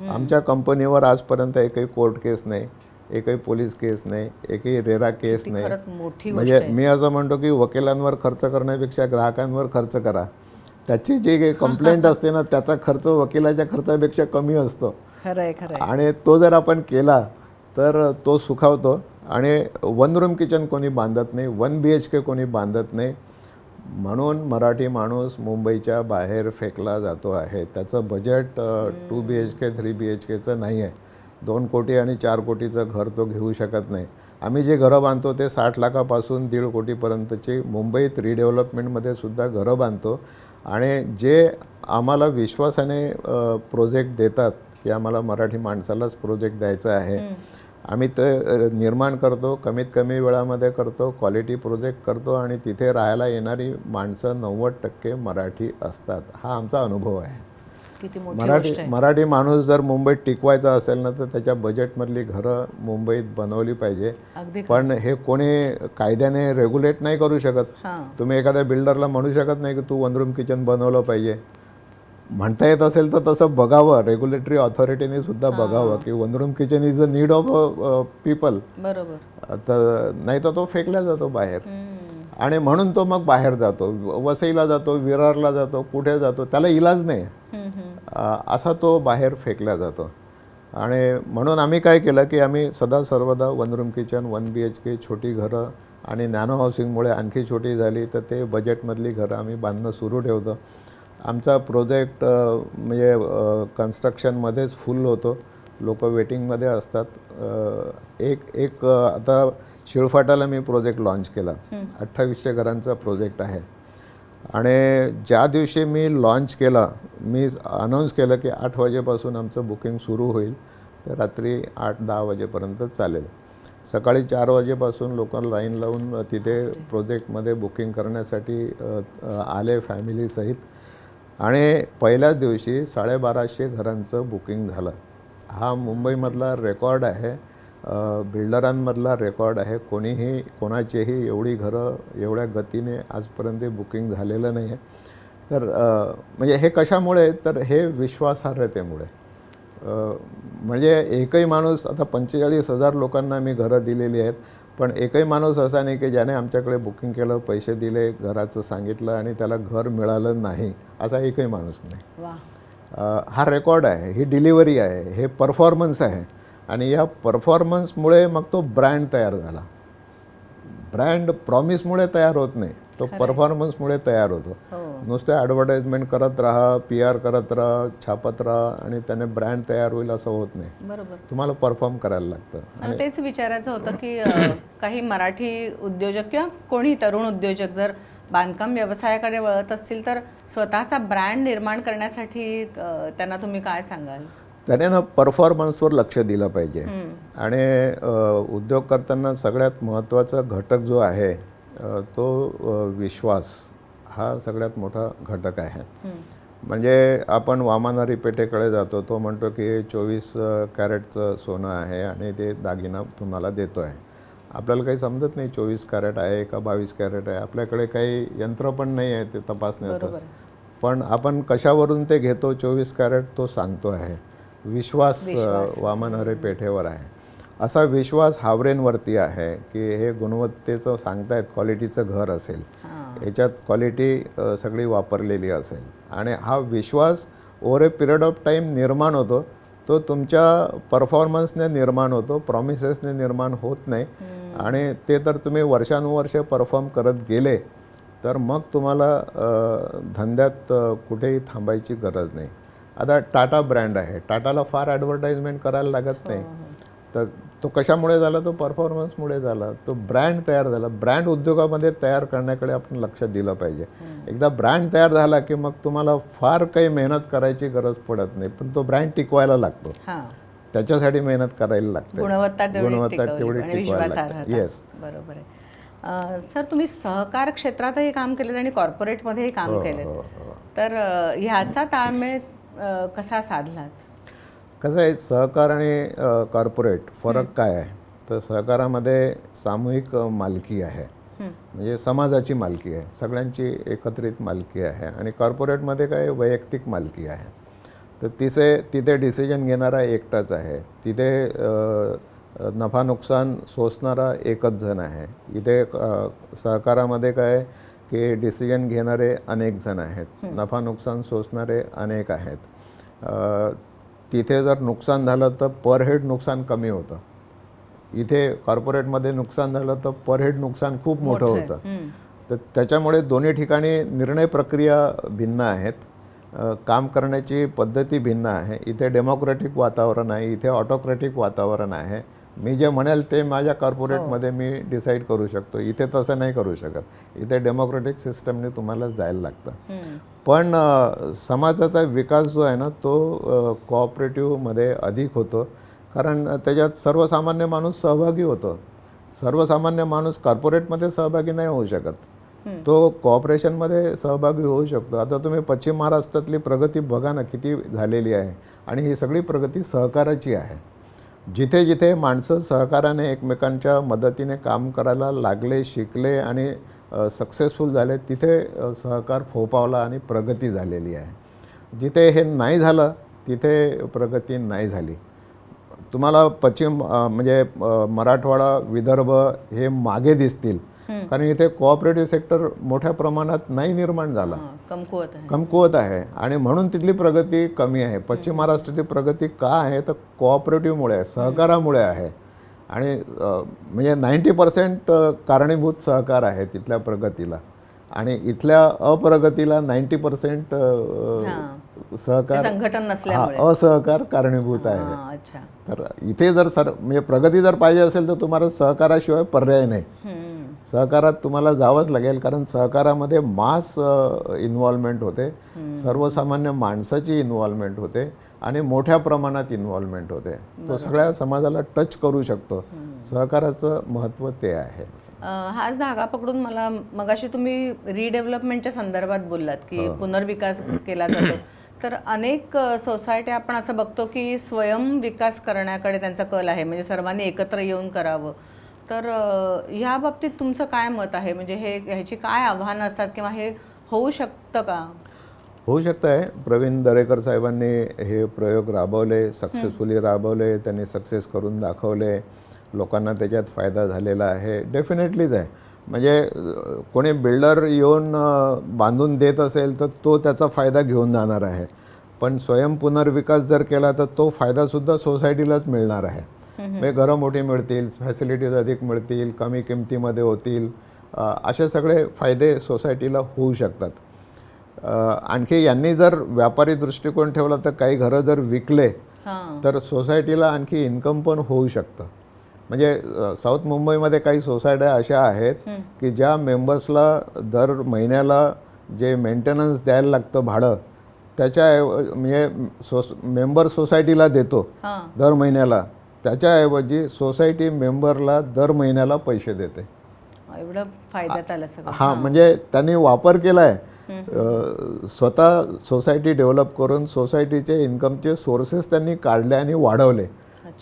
Speaker 2: आमच्या कंपनीवर आजपर्यंत एकही कोर्ट केस नाही, एकही पोलीस केस नाही, एकही रेरा केस नाही. म्हणजे मी असं म्हणतो की वकिलांवर खर्च करण्यापेक्षा ग्राहकांवर खर्च करा. त्याची जी कंप्लेंट असते ना त्याचा खर्च वकिलाच्या खर्चापेक्षा कमी असतो. आणि तो जर आपण केला तर तो सुखावतो. आणि 1 रूम किचन कोणी बांधत नाही, 1 BHK कोणी बांधत नाही. म्हणून मराठी माणूस मुंबईच्या बाहेर फेकला जातो आहे. त्याचं बजेट 2 BHK 3 BHKचं नाही आहे. 2 कोटी आणि 4 कोटीचं घर तो घेऊ शकत नाही. आम्ही जे घरं बांधतो ते 60 लाखापासून 1.5 कोटीपर्यंतची मुंबईत रिडेव्हलपमेंटमध्ये सुद्धा घरं बांधतो. आणि जे आम्हाला विश्वासाने प्रोजेक्ट देतात की आम्हाला मराठी माणसालाच प्रोजेक्ट द्यायचा आहे, आम्ही ते निर्माण करतो, कमीत कमी वेळामध्ये करतो, क्वालिटी प्रोजेक्ट करतो आणि तिथे राहायला येणारी माणसं 90% मराठी असतात. हा आमचा अनुभव आहे. मराठी माणूस जर मुंबईत टिकवायचा असेल ना तर त्याच्या बजेटमधली घरं मुंबईत बनवली पाहिजे. पण हे कोणी कायद्याने रेग्युलेट नाही करू शकत. तुम्ही एखाद्या बिल्डरला म्हणू शकत नाही की तू 1 रूम किचन बनवलं पाहिजे. म्हणता येत असेल तर तसं बघावं, रेग्युलेटरी ऑथॉरिटीने सुद्धा बघावं की 1 room kitchen is a need of people. तर नाही तर तो फेकला जातो बाहेर. आणि म्हणून तो मग बाहेर जातो, वसईला जातो, विरारला जातो, कुठे जातो, त्याला इलाज नाही, असा तो बाहेर फेकला जातो. आणि म्हणून आम्ही काय केलं की आम्ही सदा सर्वदा 1 रूम किचन 1 BHK छोटी घरं आणि नॅनो हाऊसिंगमुळे आणखी छोटी झाली तर ते बजेटमधली घरं आम्ही बांधणं सुरू ठेवतो. आमचा प्रोजेक्ट म्हणजे कन्स्ट्रक्शनमध्येच फुल होतो, लोक वेटिंगमध्ये असतात. एक आता शिळफाटाला मी प्रोजेक्ट लॉन्च केला, 2800 घरांचा प्रोजेक्ट आहे. आणि ज्या दिवशी मी लॉन्च केला, मी अनाऊन्स केलं की 8 वाजेपासून आमचं बुकिंग सुरू होईल, तर रात्री 8-10 वाजेपर्यंत चालेल. सकाळी 4 वाजेपासून लोक लाईन लावून तिथे प्रोजेक्टमध्ये बुकिंग करण्यासाठी आले फॅमिलीसहित. आणि पहिल्याच दिवशी 1250 घरांचं बुकिंग झालं. हा मुंबईमधला रेकॉर्ड आहे. बिल्डरांमधला रेकॉर्ड आहे. कोणाचीही एवढी घरं एवढ्या गतीने आजपर्यंत बुकिंग झालेलं नाही आहे. तर म्हणजे हे कशामुळे, तर हे विश्वासार्हतेमुळे. म्हणजे एकही माणूस, आता 45,000 लोकांना मी घरं दिलेली आहेत, पण एकही माणूस असा नाही की ज्याने आमच्याकडे बुकिंग केलं, पैसे दिले, घराचं सांगितलं आणि त्याला घर मिळालं नाही, असा एकही माणूस नाही.
Speaker 1: वा.
Speaker 2: हा रेकॉर्ड आहे, ही डिलिव्हरी आहे, हे परफॉर्मन्स आहे. आणि या परफॉर्मन्समुळे मग तो ब्रँड तयार झाला. ब्रँड प्रॉमिसमुळे तयार होत नाही, तो परफॉर्मन्समुळे तयार होतो. नुसते ॲडव्हर्टाइजमेंट करत राहा, PR करत राहा, छापत राहा आणि त्याने ब्रँड तयार होईल असं होत नाही.
Speaker 1: बरोबर.
Speaker 2: तुम्हाला परफॉर्म करायला लागतं.
Speaker 1: मला तेच विचारायचं होतं की काही मराठी उद्योजक किंवा कोणी तरुण उद्योजक जर बांधकाम व्यवसायाकडे वळत असतील तर स्वतःचा ब्रँड निर्माण करण्यासाठी त्यांना तुम्ही काय सांगाल?
Speaker 2: त्याने ना परफॉर्मन्सवर लक्ष दिलं पाहिजे. आणि उद्योग करताना सगळ्यात महत्त्वाचा घटक जो आहे तो विश्वास हा सगळ्यात मोठा घटक आहे. म्हणजे आपण वामानारी पेठेकडे जातो, तो म्हणतो की 24 कॅरेटचं सोनं आहे आणि ते दागिना तुम्हाला देतो आहे. आपल्याला काही समजत नाही 24 कॅरेट आहे का 22 कॅरेट आहे. आपल्याकडे काही यंत्र पण नाही आहे ते तपासण्याचं. पण आपण कशावरून ते घेतो 24 कॅरेट तो सांगतो आहे. विश्वास वामनहरे पेठेवर आहे. असा विश्वास हावरेंवरती आहे की हे गुणवत्तेचं सांगतायत, क्वालिटीचं घर असेल, याच्यात क्वालिटी सगळी वापरलेली असेल. आणि हा विश्वास over a period of time निर्माण होतो. तो तुमच्या परफॉर्मन्सने निर्माण होतो, प्रॉमिसेसने निर्माण होत नाही. आणि ते तर तुम्ही वर्षानुवर्षे परफॉर्म करत गेले तर मग तुम्हाला धंद्यात कुठेही थांबायची गरज नाही. आता टाटा ब्रँड आहे, टाटाला फार ॲडव्हर्टाइजमेंट करायला लागत नाही. तर तो कशामुळे झाला? तो परफॉर्मन्समुळे झाला. तो ब्रँड तयार झाला. ब्रँड उद्योगामध्ये तयार करण्याकडे आपण लक्ष दिलं पाहिजे. एकदा ब्रँड तयार झाला की मग तुम्हाला फार काही मेहनत करायची गरज पडत नाही, पण तो ब्रँड टिकवायला लागतो. त्याच्यासाठी मेहनत करायला लागते.
Speaker 1: गुणवत्ता
Speaker 2: तेवढी टिकवायला लागते. येस,
Speaker 1: बरोबर आहे. सर, तुम्ही सहकार क्षेत्रातही काम केलं आणि कॉर्पोरेटमध्येही काम केलं, तर ह्याचा ताळमेळ कसा साधलात?
Speaker 2: कसं आहे, सहकार आणि कॉर्पोरेट फरक काय आहे? तर सहकारामध्ये सामूहिक मालकी आहे, म्हणजे समाजाची मालकी आहे, सगळ्यांची एकत्रित मालकी आहे. आणि कॉर्पोरेटमध्ये काय वैयक्तिक मालकी आहे. तर तिथे डिसिजन घेणारा एकटाच आहे. तिथे नफा नुकसान सोसणारा एकच जण आहे. इथे सहकारामध्ये काय की डिसिजन घेणारे अनेक जण आहेत, नफा नुकसान सोसणारे अनेक आहेत. तिथे जर नुकसान झालं तर पर हेड नुकसान कमी होतं. इथे कॉर्पोरेटमध्ये नुकसान झालं तर पर हेड नुकसान खूप मोठं होतं. तर त्याच्यामुळे दोन्ही ठिकाणी निर्णय प्रक्रिया भिन्न आहेत, काम करण्याची पद्धती भिन्न आहे. इथे डेमोक्रॅटिक वातावरण आहे, इथे ऑटोक्रॅटिक वातावरण आहे. मी जे म्हणेल ते माझ्या कॉर्पोरेटमध्ये मी डिसाईड करू शकतो, इथे तसं नाही करू शकत. इथे डेमोक्रॅटिक सिस्टमने तुम्हाला जायला लागतं. पण समाजाचा विकास जो आहे ना तो कोऑपरेटिव्हमध्ये अधिक होतो, कारण त्याच्यात सर्वसामान्य माणूस सहभागी होतो. सर्वसामान्य माणूस कॉर्पोरेटमध्ये सहभागी नाही होऊ शकत, तो कोऑपरेशनमध्ये सहभागी होऊ शकतो. आता तुम्ही पश्चिम महाराष्ट्रातली प्रगती बघा ना किती झालेली आहे. आणि ही सगळी प्रगती सहकाराची आहे. जिथे जिथे माणसं सहकाराने एकमेकांच्या मदतीने काम करायला लागले, शिकले आणि सक्सेसफुल झाले, तिथे सहकार फोफावला आणि प्रगती झालेली आहे. जिथे हे नाही झालं तिथे प्रगती नाही झाली. तुम्हाला पश्चिम म्हणजे मराठवाडा, विदर्भ हे मागे दिसतील, कारण इथे कोऑपरेटिव्ह सेक्टर मोठ्या प्रमाणात नाही निर्माण झाला, कमकुवत आहे. आणि म्हणून तिथली प्रगती कमी आहे. पश्चिम महाराष्ट्राची प्रगती का आहे तर कोऑपरेटिव्हमुळे आहे, सहकारामुळे आहे. आणि म्हणजे 90% कारणीभूत सहकार आहे तिथल्या प्रगतीला. आणि इथल्या अप्रगतीला 90% सहकार,
Speaker 1: संघटन नसल्यामुळे
Speaker 2: असहकार कारणीभूत आहे. तर इथे जर म्हणजे प्रगती जर पाहिजे असेल तर तुम्हाला सहकाराशिवाय पर्याय नाही. सहकारात तुम्हाला जावंच लागेल, कारण सहकारामध्ये मास इन्व्हॉल्वमेंट होते, सर्वसामान्य माणसाची इन्व्हॉल्वमेंट होते आणि मोठ्या प्रमाणात इन्व्हॉल्वमेंट होते. तो सगळ्या समाजाला टच करू शकतो. सहकाराचं महत्त्व ते आहे.
Speaker 1: हाच धागा पकडून मला मगाशी तुम्ही रिडेव्हलपमेंटच्या संदर्भात बोललात की पुनर्विकास केला जातो, तर अनेक सोसायट्या आपण असं बघतो की स्वयं विकास करण्याकडे त्यांचा कल आहे, म्हणजे सर्वांनी एकत्र येऊन करावं. तर ह्या बाबतीत तुमचं काय मत आहे? म्हणजे ह्याची काय आव्हानं असतात किंवा हे होऊ शकतं का?
Speaker 2: होऊ शकतं आहे. प्रवीण दरेकर साहेबांनी हे प्रयोग राबवले, सक्सेसफुली राबवले, त्यांनी सक्सेस करून दाखवले, लोकांना त्याच्यात फायदा झालेला आहे. डेफिनेटलीच आहे. म्हणजे कोणी बिल्डर येऊन बांधून देत असेल तर तो त्याचा फायदा घेऊन जाणार आहे, पण स्वयं पुनर्विकास जर केला तर तो फायदासुद्धा सोसायटीलाच मिळणार आहे. म्हणजे घरं मोठी मिळतील, फॅसिलिटीज अधिक मिळतील, कमी किमतीमध्ये होतील, असे सगळे फायदे सोसायटीला होऊ शकतात. आणखी यांनी जर व्यापारी दृष्टिकोन ठेवला तर काही घरं जर विकले तर सोसायटीला आणखी इन्कम पण होऊ शकतं. म्हणजे साऊथ मुंबईमध्ये काही सोसायट्या अशा आहेत की ज्या मेंबर्सला दर महिन्याला जे मेंटेनन्स द्यायला लागतं भाडं, म्हणजे मेंबर सोसायटीला देतो दर महिन्याला, त्याच्याऐवजी सोसायटी मेंबरला दर महिन्याला पैसे देते.
Speaker 1: एवढं फायद्यात आलं सगळं.
Speaker 2: हां, म्हणजे त्यांनी वापर केला आहे. स्वतः सोसायटी डेव्हलप करून सोसायटीचे इन्कमचे सोर्सेस त्यांनी काढले आणि वाढवले.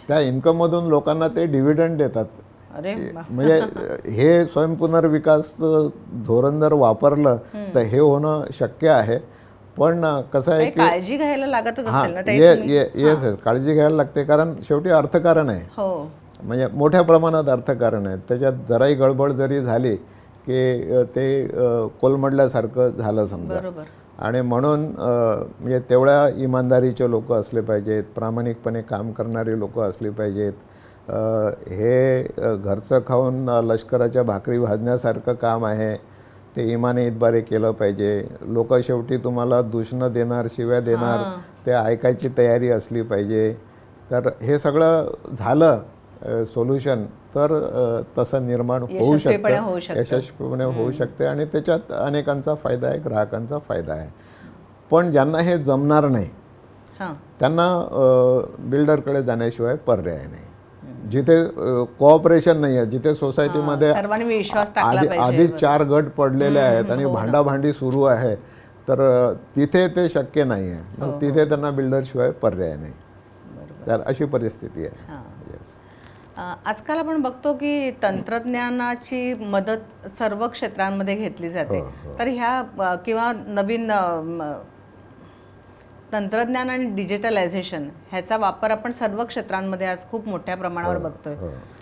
Speaker 2: त्या इन्कममधून लोकांना ते डिव्हिडंड देतात.
Speaker 1: अरे
Speaker 2: म्हणजे हे स्वयंपुनर्विकास धोरण जर वापरलं तर हे होणं शक्य आहे. पण कसं आहे की
Speaker 1: काळजी घ्यायला लागतच असेल ना
Speaker 2: येस काळजी घ्यायला लागते, कारण शेवटी अर्थकारण आहे.
Speaker 1: हो, म्हणजे
Speaker 2: मोठ्या प्रमाणात अर्थकारण आहे. त्याच्यात जराही गडबड जरी झाली की ते कोलमडल्यासारखं झालं समजा.
Speaker 1: बरोबर.
Speaker 2: आणि म्हणून म्हणजे तेवढ्या इमानदारीचे लोक असले पाहिजेत, प्रामाणिकपणे काम करणारी लोक असली पाहिजेत. हे घरचं खाऊन लष्कराच्या भाकरी भाजण्यासारखं काम आहे. ते इमाने इतबारे केलं पाहिजे. लोक शेवटी तुम्हाला दूषणं देणार, शिव्या देणार, ते ऐकायची तयारी असली पाहिजे. तर हे सगळं झालं सोल्युशन तर तसं निर्माण होऊ शकतं, यशस्वीपणे होऊ शकते आणि त्याच्यात अनेकांचा फायदा आहे, ग्राहकांचा फायदा आहे. पण ज्यांना हे जमणार नाही त्यांना बिल्डरकडे जाण्याशिवाय पर्याय नाही. जिथे कोऑपरेशन नाही आहे, जिथे सोसायटीमध्ये आधीच 4 गट पडलेले आहेत आणि भांडाभांडी सुरू आहे, तर तिथे ते शक्य नाही आहे. तिथे त्यांना बिल्डरशिवाय पर्याय नाही. तर अशी परिस्थिती आहे.
Speaker 1: आजकाल आपण बघतो की तंत्रज्ञानाची मदत सर्व क्षेत्रांमध्ये घेतली जाते. तर ह्या किंवा नवीन तंत्रज्ञान आणि डिजिटलायझेशन ह्याचा वापर आपण सर्व क्षेत्रांमध्ये आज खूप मोठ्या प्रमाणावर बघतोय.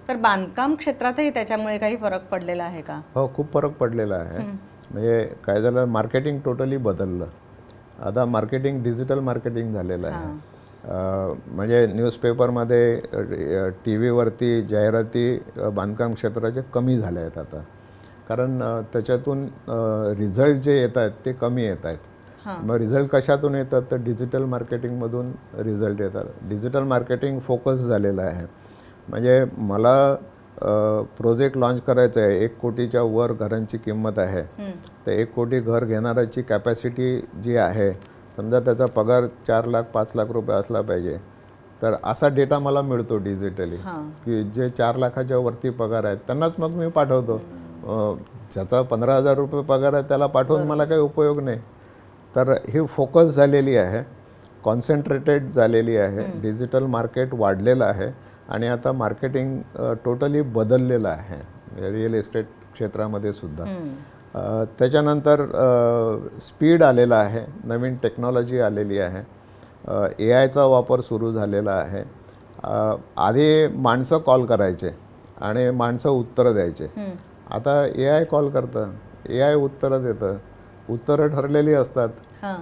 Speaker 1: तर बांधकाम क्षेत्रातही त्याच्यामुळे काही फरक पडलेला आहे का?
Speaker 2: हो, खूप फरक पडलेला आहे. म्हणजे काय झालं, मार्केटिंग टोटली बदललं. आता मार्केटिंग डिजिटल मार्केटिंग झालेलं आहे. म्हणजे न्यूजपेपरमध्ये, टी व्हीवरती जाहिराती बांधकाम क्षेत्राचे कमी झाले आहेत आता, कारण त्याच्यातून रिझल्ट जे येत आहेत ते कमी येत आहेत. मग रिझल्ट कशातून येतात तर डिजिटल मार्केटिंगमधून रिझल्ट येतात. डिजिटल मार्केटिंग फोकस झालेलं आहे. म्हणजे मला प्रोजेक्ट लॉन्च करायचं आहे, 1 कोटीच्या वर घरांची किंमत आहे, तर 1 कोटी घर घेणाऱ्याची कॅपॅसिटी जी आहे, समजा त्याचा पगार 4 लाख 5 लाख रुपये असला पाहिजे, तर असा डेटा मला मिळतो डिजिटली की जे 4 लाखाच्या वरती पगार आहेत त्यांनाच मग मी पाठवतो. ज्याचा 15,000 रुपये पगार आहे त्याला पाठवून मला काही उपयोग नाही. तर ही फोकस झालेली आहे, कॉन्सन्ट्रेटेड झालेली आहे. डिजिटल मार्केट वाढलेलं आहे आणि आता मार्केटिंग टोटली बदललेलं आहे रिअल एस्टेट क्षेत्रामध्ये सुद्धा. त्याच्यानंतर स्पीड आलेला आहे, नवीन टेक्नॉलॉजी आलेली आहे, AI चा वापर सुरू झालेला आहे. आधी माणसं कॉल करायचे आणि माणसं उत्तरं द्यायचे. आता AI कॉल करतं, AI उत्तरं देतं. उत्तरं ठरलेली असतात.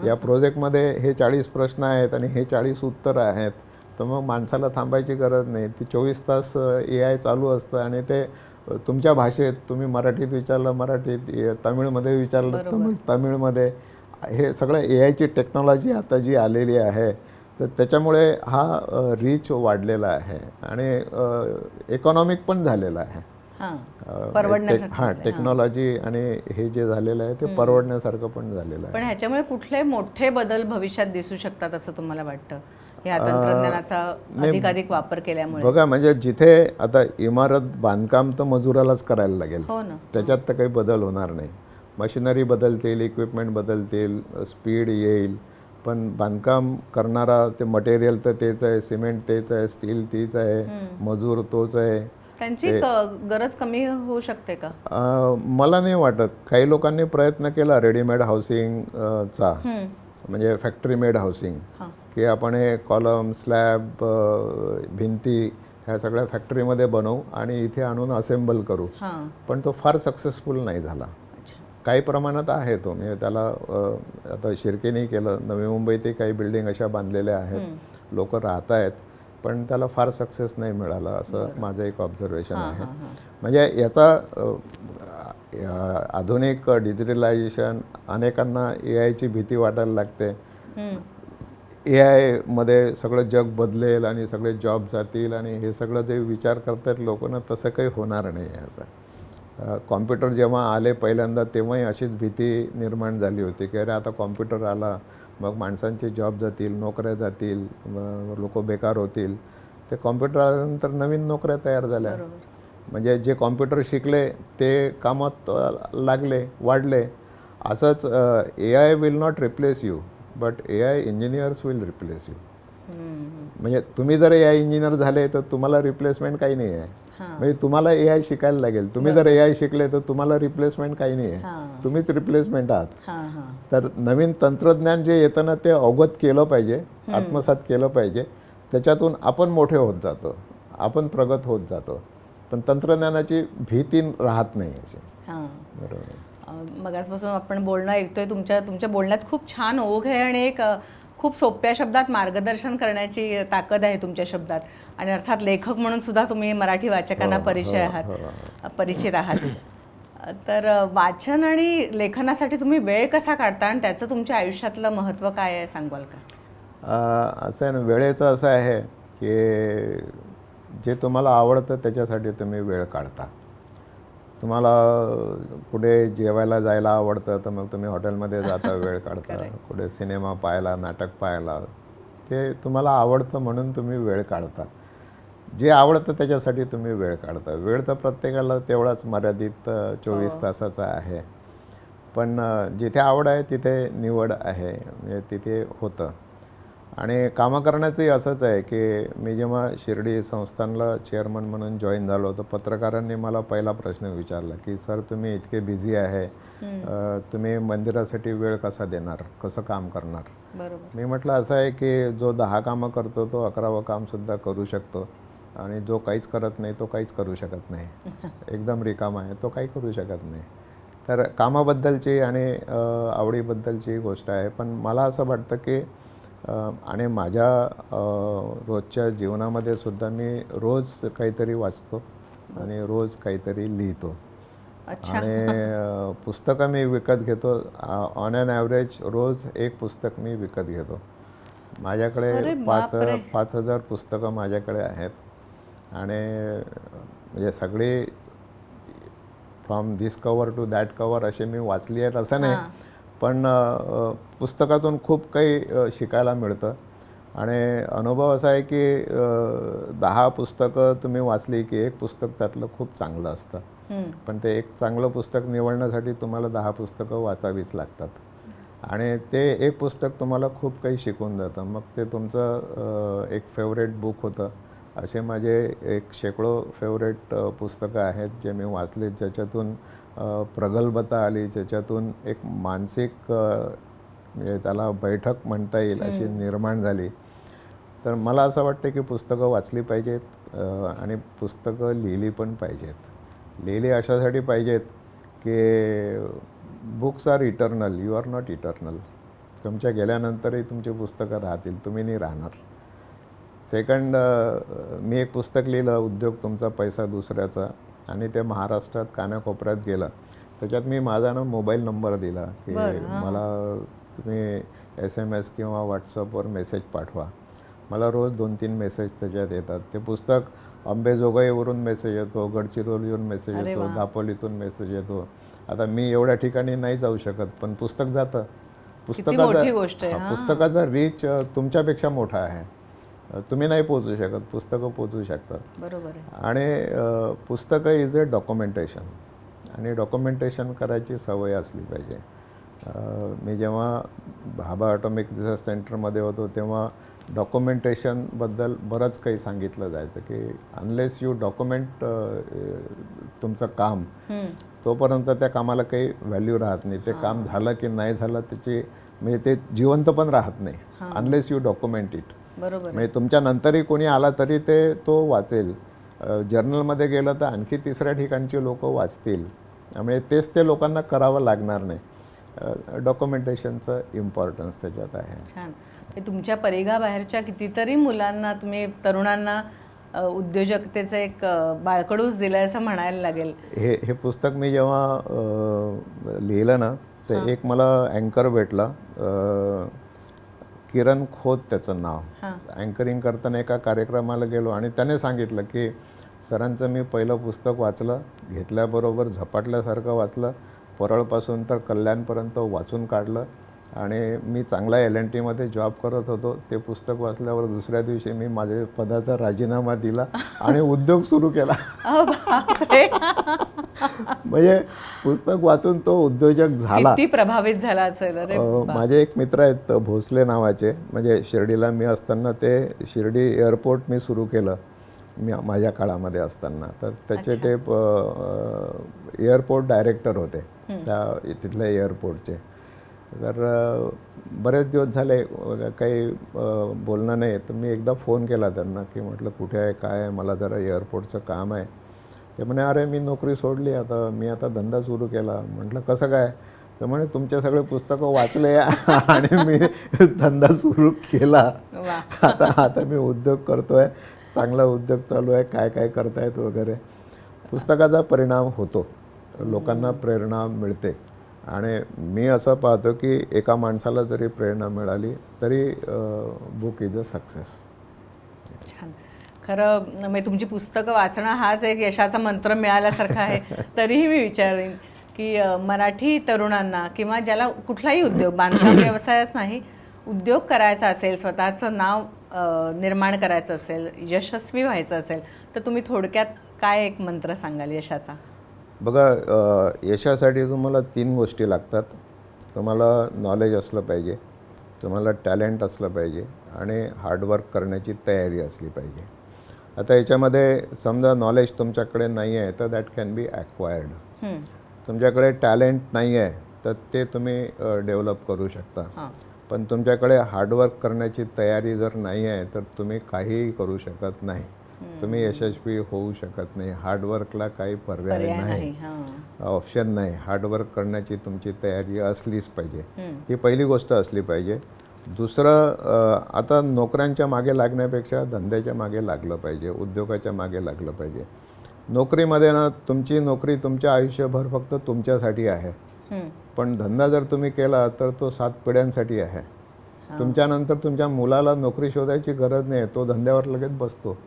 Speaker 2: या प्रोजेक्टमध्ये हे 40 प्रश्न आहेत आणि हे 40 उत्तरं आहेत, तर मग माणसाला थांबायची गरज नाही. ती 24 तास AI चालू असतं आणि ते तुमच्या भाषेत, तुम्ही मराठीत विचारलं मराठीत, तमिळमध्ये विचारलं तमिळमध्ये, हे सगळं AI ची टेक्नॉलॉजी आता जी आलेली आहे, तर त्याच्यामुळे हा रीच वाढलेला आहे आणि इकॉनॉमिक पण झालेला आहे. टेक्नॉलॉजी आणि हे जे झालेलं आहे ते परवडण्यासारखं पण झालेलं आहे.
Speaker 1: पण ह्याच्यामुळे कुठले मोठे बदल भविष्यात दिसू शकतात असं तुम्हाला वाटतं, या तंत्रज्ञानाचा अधिकाधिक वापर केल्यामुळे?
Speaker 2: बघा, म्हणजे जिथे आता इमारत बांधकाम तर मजुरालाच करायला लागेल, त्याच्यात तर काही बदल होणार नाही. मशिनरी बदलतील, इक्विपमेंट बदलतील, स्पीड येईल, पण बांधकाम करणारा ते मटेरियल तर तेच आहे, सिमेंट तेच आहे, स्टील तीच आहे, मजूर तोच आहे.
Speaker 1: त्यांची गरज कमी होऊ शकते का?
Speaker 2: मला नाही वाटत. काही लोकांनी प्रयत्न केला रेडीमेड हाऊसिंग चा, म्हणजे फॅक्टरी मेड हाऊसिंग, की आपण हे कॉलम, स्लॅब, भिंती ह्या सगळ्या फॅक्टरीमध्ये बनवू आणि इथे आणून असेंबल करू. पण तो फार सक्सेसफुल नाही झाला. काही प्रमाणात आहे तो, म्हणजे त्याला आता शिर्केने केलं, नवी मुंबईतही काही बिल्डिंग अशा बांधलेल्या आहेत, लोक राहत आहेत, पण त्याला फार सक्सेस नाही मिळाला, असं माझं एक ऑब्झर्वेशन आहे. म्हणजे याचा आधुनिक डिजिटलायझेशन, अनेकांना AI ची भीती वाटायला लागते. AI मध्ये सगळं जग बदलेल आणि सगळे जॉब जातील आणि हे सगळं जे विचार करतात लोकांना, तसं काही होणार नाही आहे. असं कॉम्प्युटर जेव्हा आले पहिल्यांदा तेव्हाही अशीच भीती निर्माण झाली होती की अरे आता कॉम्प्युटर आला, मग माणसांचे जॉब जातील, नोकऱ्या जातील, लोक बेकार होतील. ते कॉम्प्युटर आल्यानंतर नवीन नोकऱ्या तयार झाल्या. म्हणजे जे कॉम्प्युटर शिकले ते कामात लागले, वाढले. असंच AI will not replace you, but AI engineers will replace you. म्हणजे तुम्ही जर AI इंजिनियर झाले तर तुम्हाला रिप्लेसमेंट काही नाही आहे. म्हणजे तुम्हाला AI शिकायला लागेल. तुम्ही जर AI शिकले तर तुम्हाला रिप्लेसमेंट काही नाही आहे, तुम्हीच रिप्लेसमेंट आहात. तर नवीन तंत्रज्ञान जे येतं ना, ते अवगत केलं पाहिजे, आत्मसात केलं पाहिजे. त्याच्यातून आपण मोठे होत जातो, आपण प्रगत होत जातो, पण तंत्रज्ञानाची भीती राहत नाही याची.
Speaker 1: बरोबर. मगासपासून आपण बोलणं ऐकतोय, तुमच्या बोलण्यात खूप छान ओघ आहे आणि एक खूप सोप्या शब्दात मार्गदर्शन करण्याची ताकद आहे तुमच्या शब्दात. आणि अर्थात लेखक म्हणून सुद्धा तुम्ही मराठी वाचकांना परिचित आहात. तर वाचन आणि लेखनासाठी तुम्ही वेळ कसा काढता आणि त्याचं तुमच्या आयुष्यातलं महत्त्व काय आहे, सांगवाल का?
Speaker 2: असं आहे ना, वेळेचं असं आहे की जे तुम्हाला आवडतं त्याच्यासाठी तुम्ही वेळ काढता. तुम्हाला कुठे जेवायला जायला आवडतं तर मग तुम्ही हॉटेलमध्ये जाता, वेळ काढता. कुठे सिनेमा पाहायला, नाटक पाहायला, ते तुम्हाला आवडतं म्हणून तुम्ही वेळ काढता. जे आवडतं त्याच्यासाठी तुम्ही वेळ काढता. वेळ तर प्रत्येकाला तेवढाच मर्यादित 24 तासाचा आहे, पण जिथे आवड आहे तिथे निवड आहे, म्हणजे तिथे होतं. आणि कामं करण्याचंही असंच आहे की मी जेव्हा शिर्डी संस्थानला चेअरमन म्हणून जॉईन झालो तर पत्रकारांनी मला पहिला प्रश्न विचारला की सर तुम्ही इतके बिझी आहे, तुम्ही मंदिरासाठी वेळ कसा देणार, कसं काम करणार? मी म्हटलं असं आहे की जो 10 कामं करतो तो 11वं कामसुद्धा करू शकतो, आणि जो काहीच करत नाही तो काहीच करू शकत नाही. एकदम रिकामा आहे तो काही करू शकत नाही. तर कामाबद्दलची आणि आवडीबद्दलची गोष्ट आहे. पण मला असं वाटतं की आणि माझ्या रोजच्या जीवनामध्ये सुद्धा मी रोज काहीतरी वाचतो आणि रोज काहीतरी लिहितो. आणि पुस्तकं मी विकत घेतो. ऑन ॲन ॲव्हरेज रोज एक पुस्तक मी विकत घेतो. माझ्याकडे 5,000 पुस्तकं माझ्याकडे आहेत. आणि म्हणजे सगळी from this cover to that cover असे मी वाचली आहेत असं नाही, पण पुस्तकातून खूप काही शिकायला मिळतं. आणि अनुभव असा आहे की 10 पुस्तकं तुम्ही वाचली की एक पुस्तक त्यातलं खूप चांगलं असतं, पण ते एक चांगलं पुस्तक निवडण्यासाठी तुम्हाला 10 पुस्तकं वाचावीच लागतात. आणि ते एक पुस्तक तुम्हाला खूप काही शिकवून जातं. मग ते तुमचं एक फेवरेट बुक होतं. असे माझे एक शेकडो फेवरेट पुस्तकं आहेत जे मी वाचले, ज्याच्यातून प्रगल्भता आली, ज्याच्यातून एक मानसिक म्हणजे त्याला बैठक म्हणता येईल अशी निर्माण झाली. तर मला असं वाटतं की पुस्तकं वाचली पाहिजेत आणि पुस्तकं लिहिली पण पाहिजेत. लिहिली अशासाठी पाहिजेत की books are eternal, you are not eternal. तुमच्या गेल्यानंतरही तुमची पुस्तकं राहतील, तुम्ही नाही राहणार. सेकंड, मी एक पुस्तक लिहिलं, उद्योग तुमचा पैसा दुसऱ्याचा, आणि ते महाराष्ट्रात कानाकोपऱ्यात गेलं. त्याच्यात मी माझा मोबाईल नंबर दिला की मला तुम्ही SMS किंवा व्हॉट्सअपवर मेसेज पाठवा. मला रोज 2-3 मेसेज त्याच्यात येतात. ते पुस्तक अंबेजोगाईवरून मेसेज येतो, गडचिरोलीवरून मेसेज येतो, दापोलीतून मेसेज येतो. आता मी एवढ्या ठिकाणी नाही जाऊ शकत, पण पुस्तक जातं. पुस्तकाचा रीच तुमच्यापेक्षा मोठा आहे. तुम्ही नाही पोचू शकत, पुस्तकं पोचू शकतात.
Speaker 1: बरोबर.
Speaker 2: आणि पुस्तकं इज अ डॉक्युमेंटेशन, आणि डॉक्युमेंटेशन करायची सवय असली पाहिजे. मी जेव्हा भाभा ॲटॉमिक रिसर्च सेंटरमध्ये होतो तेव्हा डॉक्युमेंटेशनबद्दल बरंच काही सांगितलं जायचं की अनलेस यू डॉक्युमेंट तुमचं काम तोपर्यंत त्या कामाला काही व्हॅल्यू राहत नाही. ते काम झालं की नाही झालं त्याची म्हणजे ते जिवंत पण राहत नाही अनलेस यू डॉक्युमेंट इट.
Speaker 1: बरोबर.
Speaker 2: म्हणजे तुमच्या नंतरही कोणी आला तरी ते तो वाचेल. जर्नलमध्ये गेलं तर आणखी तिसऱ्या ठिकाणची लोक वाचतील. त्यामुळे तेच ते लोकांना करावं लागणार नाही. डॉक्युमेंटेशनचं इम्पॉर्टन्स त्याच्यात आहे.
Speaker 1: छान. तुमच्या परिघाबाहेरच्या कितीतरी मुलांना तुम्ही तरुणांना उद्योजकतेचं एक बाळकडूच दिलं असं म्हणायला लागेल.
Speaker 2: हे पुस्तक मी जेव्हा लिहिलं ना तर एक मला अँकर भेटला, किरण खोत त्याचं नाव. अँकरिंग करताना एका कार्यक्रमाला गेलो आणि त्याने सांगितलं की सरांचं मी पहिलं पुस्तक वाचलं, घेतल्याबरोबर झपाटल्यासारखं वाचलं, परळपासून तर कल्याणपर्यंत वाचून काढलं आणि मी चांगला LNTमध्ये जॉब करत होतो. ते पुस्तक वाचल्यावर दुसऱ्या दिवशी मी माझ्या पदाचा राजीनामा दिला आणि उद्योग सुरू केला. म्हणजे पुस्तक वाचून तो उद्योजक झाला.
Speaker 1: किती प्रभावित झाला असेल.
Speaker 2: माझे एक मित्र आहेत भोसले नावाचे, म्हणजे शिर्डीला मी असताना ते शिर्डी एअरपोर्ट मी सुरू केलं मी माझ्या काळामध्ये असताना. तर त्याचे ते एअरपोर्ट डायरेक्टर होते त्या तिथल्या एअरपोर्टचे. तर बरेच दिवस झाले काही बोलणं नाही. तर मी एकदा फोन केला त्यांना की म्हटलं कुठे आहे काय आहे, मला जरा एअरपोर्टचं काम आहे. ते म्हणे अरे मी नोकरी सोडली, आता मी आता धंदा सुरू केला. म्हटलं कसं काय? तर म्हणे तुमचे सगळे पुस्तकं वाचले आणि मी धंदा सुरू केला. आता मी उद्योग करतोय, चांगला उद्योग चालू आहे, काय काय करतायत वगैरे. पुस्तकाचा परिणाम होतो, लोकांना प्रेरणा मिळते. आणि मी असं पाहतो की एका माणसाला जरी प्रेरणा मिळाली तरी बुक इज अ सक्सेस.
Speaker 1: छान. खरं म्हणजे तुमची पुस्तकं वाचणं हाच एक यशाचा मंत्र मिळाल्यासारखा आहे. तरीही मी विचारेन की मराठी तरुणांना किंवा ज्याला कुठलाही उद्योग, बांधकाम व्यवसायच नाही, उद्योग करायचा असेल, स्वतःचं नाव निर्माण करायचं असेल, यशस्वी व्हायचं असेल, तर तुम्ही थोडक्यात काय एक मंत्र सांगाल यशाचा?
Speaker 2: बघा, यशासाठी तुम्हाला 3 गोष्टी लागतात. तुम्हाला नॉलेज असलं पाहिजे, तुम्हाला टॅलेंट असलं पाहिजे आणि हार्डवर्क करण्याची तयारी असली पाहिजे. आता याच्यामध्ये समजा नॉलेज तुमच्याकडे नाही आहे तर दॅट कॅन बी ॲक्वायर्ड. तुमच्याकडे टॅलेंट नाही आहे तर ते तुम्ही डेव्हलप करू शकता. पण तुमच्याकडे हार्डवर्क करण्याची तयारी जर नाही आहे तर तुम्ही काहीही करू शकत नाही, तुम्ही यशस्वी होऊ शकत नाही. हार्डवर्कला काही पर्याय नाही, ऑप्शन नाही. हार्डवर्क करण्याची तुमची तयारी असलीच पाहिजे. ही पहिली गोष्ट असली पाहिजे. दुसरं, आता नोकऱ्यांच्या मागे लागण्यापेक्षा धंद्याच्या मागे लागलं पाहिजे, उद्योगाच्या मागे लागलं पाहिजे. नोकरीमध्ये ना तुमची नोकरी तुमच्या आयुष्यभर फक्त तुमच्यासाठी आहे, पण धंदा जर तुम्ही केला तर तो 7 पिढ्यांसाठी आहे. तुमच्यानंतर तुमच्या मुलाला नोकरी शोधायची गरज नाही, तो धंद्यावर लगेच बसतो.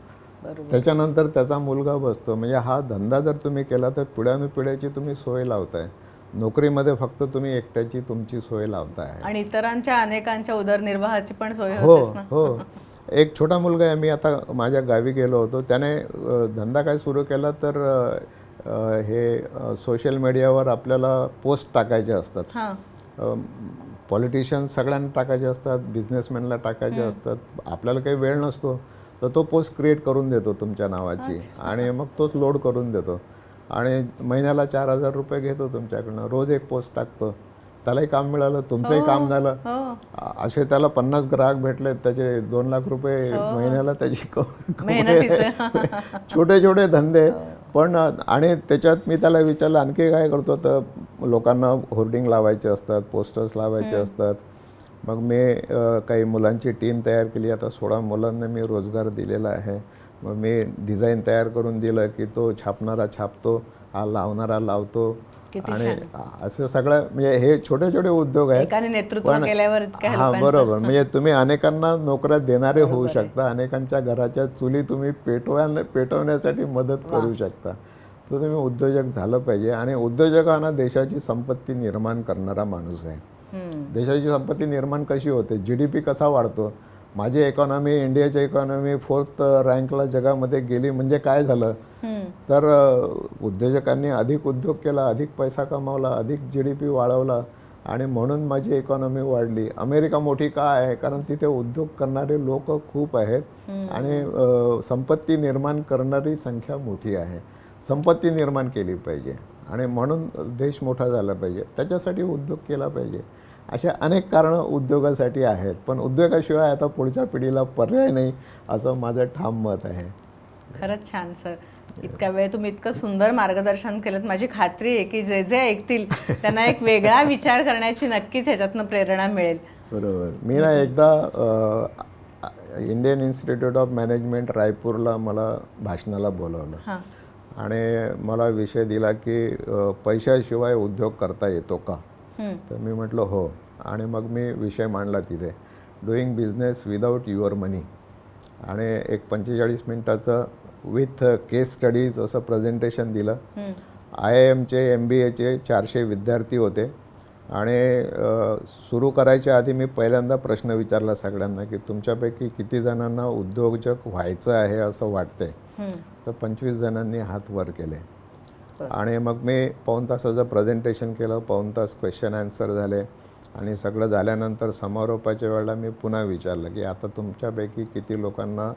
Speaker 2: त्याच्यानंतर त्याचा मुलगा बसतो. म्हणजे हा धंदा जर तुम्ही केला तर पिढ्यानुपिढ्याची तुम्ही सोय लावताय. नोकरीमध्ये फक्त तुम्ही एकट्याची तुमची सोय लावताय
Speaker 1: आणि इतरांच्या अनेकांच्या उदरनिर्वाहाची पण सोय होतेच ना.
Speaker 2: हो. एक छोटा मुलगा आहे, मी आता माझ्या गावी गेलो होतो, त्याने धंदा काय सुरू केला तर हे सोशल मीडियावर आपल्याला पोस्ट टाकायचे असतात. पॉलिटिशियन्स सगळ्यांना टाकायचे असतात, बिझनेसमॅनला टाकायचे असतात. आपल्याला काही वेळ नसतो तर तो पोस्ट क्रिएट करून देतो तुमच्या नावाची आणि मग तोच लोड करून देतो आणि महिन्याला 4,000 रुपये घेतो तुमच्याकडनं. रोज एक पोस्ट टाकतो, त्यालाही काम मिळालं, तुमचंही काम झालं. असे त्याला 50 ग्राहक भेटले, त्याचे 2 लाख रुपये महिन्याला त्याची छोटे छोटे धंदे. पण आणि त्याच्यात मी त्याला विचारलं आणखी काय करतो, तर लोकांना होर्डिंग लावायचे असतात, पोस्टर्स लावायचे असतात. मग मी काही मुलांची टीम तयार केली. आता 16 मुलांना मी रोजगार दिलेला आहे. मग मी डिझाईन तयार करून दिलं की तो छापणारा छापतो, हा लावणारा लावतो. आणि असं सगळं म्हणजे हे छोटे छोटे उद्योग आहेत. हा, बरोबर. म्हणजे तुम्ही अनेकांना नोकऱ्या देणारे होऊ शकता, अनेकांच्या घराच्या चुली तुम्ही पेटवण्यासाठी मदत करू शकता. तर तुम्ही उद्योजक झालं पाहिजे. आणि उद्योजकांना देशाची संपत्ती निर्माण करणारा माणूस आहे. देशाची संपत्ती निर्माण कशी होते, GDP कसा वाढतो. माझी इकॉनॉमी, इंडियाची इकॉनॉमी 4th रँकला जगामध्ये गेली म्हणजे काय झालं तर उद्योजकांनी अधिक उद्योग केला, अधिक पैसा कमावला, अधिक GDP वाढवला आणि म्हणून माझी इकॉनॉमी वाढली. अमेरिका मोठी का आहे? कारण तिथे उद्योग करणारे लोक खूप आहेत आणि संपत्ती निर्माण करणारी संख्या मोठी आहे. संपत्ती निर्माण केली पाहिजे आणि म्हणून देश मोठा झाला पाहिजे, त्याच्यासाठी उद्योग केला पाहिजे. अशा अनेक कारणं उद्योगासाठी आहेत, पण उद्योगाशिवाय आता पुढच्या पिढीला पर्याय नाही, असं माझं ठाम मत आहे.
Speaker 1: खरंच छान सर. इतका वेळ तुम्ही इतकं सुंदर मार्गदर्शन केलं. माझी खात्री आहे की जे जे ऐकतील त्यांना एक वेगळा विचार करण्याची नक्कीच ह्याच्यातनं प्रेरणा मिळेल.
Speaker 2: बरोबर. मी ना एकदा इंडियन इन्स्टिट्यूट ऑफ मॅनेजमेंट रायपूरला मला भाषणाला बोलवलं आणि मला विषय दिला की पैशाशिवाय उद्योग करता येतो का? तर मी म्हटलं हो. आणि मग मी विषय मांडला तिथे, डुईंग बिझनेस विदाऊट युअर मनी. आणि एक 45 मिनिटाचं विथ केस स्टडीज असं प्रेझेंटेशन दिलं. IIMचे MBAचे 400 विद्यार्थी होते आणि सुरू करायच्या आधी मी पहिल्यांदा प्रश्न विचारला सगळ्यांना की तुमच्यापैकी किती जणांना उद्योजक व्हायचं आहे असं वाटतंय? तर 25 जणांनी हात वर केले. आणि मग मी पाऊण तासाचं प्रेझेंटेशन केलं, पाऊण तास क्वेश्चन आन्सर झाले आणि सगळं झाल्यानंतर समारोपाच्या वेळेला मी पुन्हा विचारलं की आता तुमच्यापैकी किती लोकांना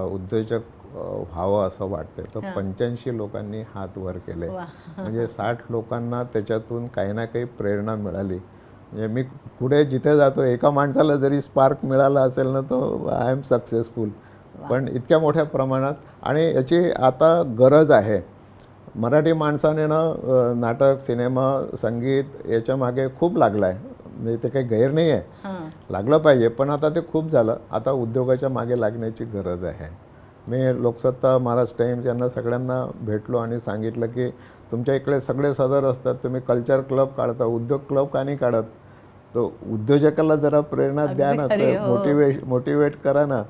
Speaker 2: उद्योजक व्हावं असं वाटतं? तर 85 लोकांनी हात वर केले. म्हणजे 60 लोकांना त्याच्यातून काही ना काही प्रेरणा मिळाली. म्हणजे मी पुढे जिथे जातो एका माणसाला जरी स्पार्क मिळाला असेल ना, तो आय एम सक्सेसफुल. पण इतक्या मोठ्या प्रमाणात आणि याची आता गरज आहे. मराठी माणसाने ना नाटक, सिनेमा, संगीत याच्या मागे खूप लागला आहे. म्हणजे ते काही गैर नाही आहे, लागलं पाहिजे, पण आता ते खूप झालं. आता उद्योगाच्या मागे लागण्याची गरज आहे. मी लोकसत्ता, महाराष्ट्र टाइम्स यांना सगळ्यांना भेटलो आणि सांगितलं की तुमच्या इकडे सगळे सदर असतात, तुम्ही कल्चर क्लब काढता, उद्योग क्लब का नाही काढत? तो उद्योजकाला जरा प्रेरणा द्या ना, मोटिवेट करा ना.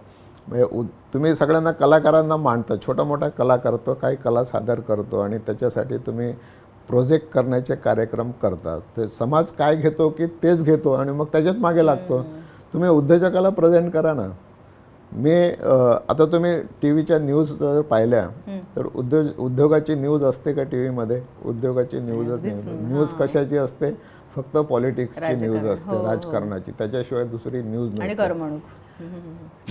Speaker 2: म्हणजे तुम्ही सगळ्यांना कलाकारांना मांडता, छोटा मोठा कला करतो, काही कला सादर करतो आणि त्याच्यासाठी तुम्ही प्रोजेक्ट करण्याचे कार्यक्रम करतात. ते समाज काय घेतो की तेच घेतो आणि मग त्याच्यात मागे लागतो. तुम्ही उद्योजकाला प्रेझेंट करा ना. मी आता तुम्ही टी व्हीच्या न्यूज जर पाहिल्या तर उद्योगाची न्यूज असते का टी व्हीमध्ये? उद्योगाची न्यूजच नाही. न्यूज कशाची असते? फक्त पॉलिटिक्सची न्यूज असते, राजकारणाची. त्याच्याशिवाय दुसरी न्यूज नसते.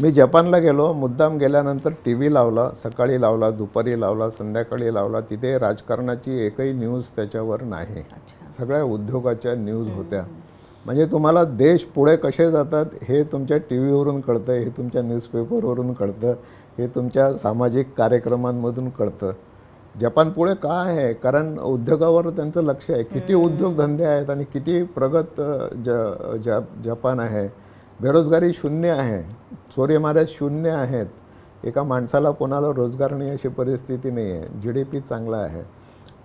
Speaker 2: मी जपानला गेलो, मुद्दाम गेल्यानंतर टी व्ही लावला, सकाळी लावला, दुपारी लावला, संध्याकाळी लावला. तिथे राजकारणाची एकही न्यूज त्याच्यावर नाही. सगळ्या उद्योगाच्या न्यूज होत्या. म्हणजे तुम्हाला देश पुढे कसे जातात हे तुमच्या टी व्हीवरून कळतं, हे तुमच्या न्यूजपेपरवरून कळतं, हे तुमच्या सामाजिक कार्यक्रमांमधून कळतं. जपान पुढे का आहे? कारण उद्योगावर त्यांचं लक्ष आहे. किती उद्योगधंदे आहेत आणि किती प्रगत जपान आहे. बेरोजगारी शून्य आहे, चोरीमाऱ्या शून्य आहेत. एका माणसाला कोणाला रोजगार नाही अशी परिस्थिती नाही आहे. GDP चांगला आहे.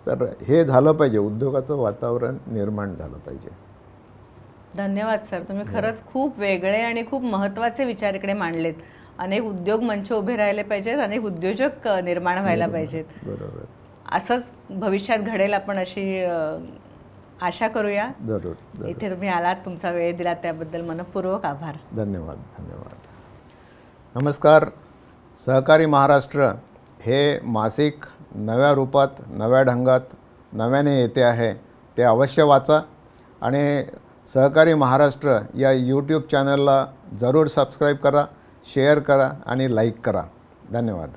Speaker 2: तर हे झालं पाहिजे, उद्योगाचं वातावरण निर्माण झालं पाहिजे.
Speaker 1: धन्यवाद सर. तुम्ही खरंच खूप वेगळे आणि खूप महत्त्वाचे विचार इकडे मांडलेत. अनेक उद्योग मंच उभे राहिले पाहिजेत, अनेक उद्योजक निर्माण व्हायला पाहिजेत.
Speaker 2: बरोबर.
Speaker 1: असंच भविष्यात घडेल, आपण अशी आशा करूया.
Speaker 2: जरूर.
Speaker 1: इथे तुम्ही आलात, तुमचा वेळ दिलात, त्याबद्दल मनपूर्वक आभार.
Speaker 2: धन्यवाद. नमस्कार. सहकारी महाराष्ट्र हे मासिक नव्या रूपात, नव्या ढंगात, नव्याने येते आहे. ते अवश्य वाचा आणि सहकारी महाराष्ट्र या यूट्यूब चॅनलला जरूर सबस्क्राईब करा, शेअर करा आणि लाईक करा. धन्यवाद.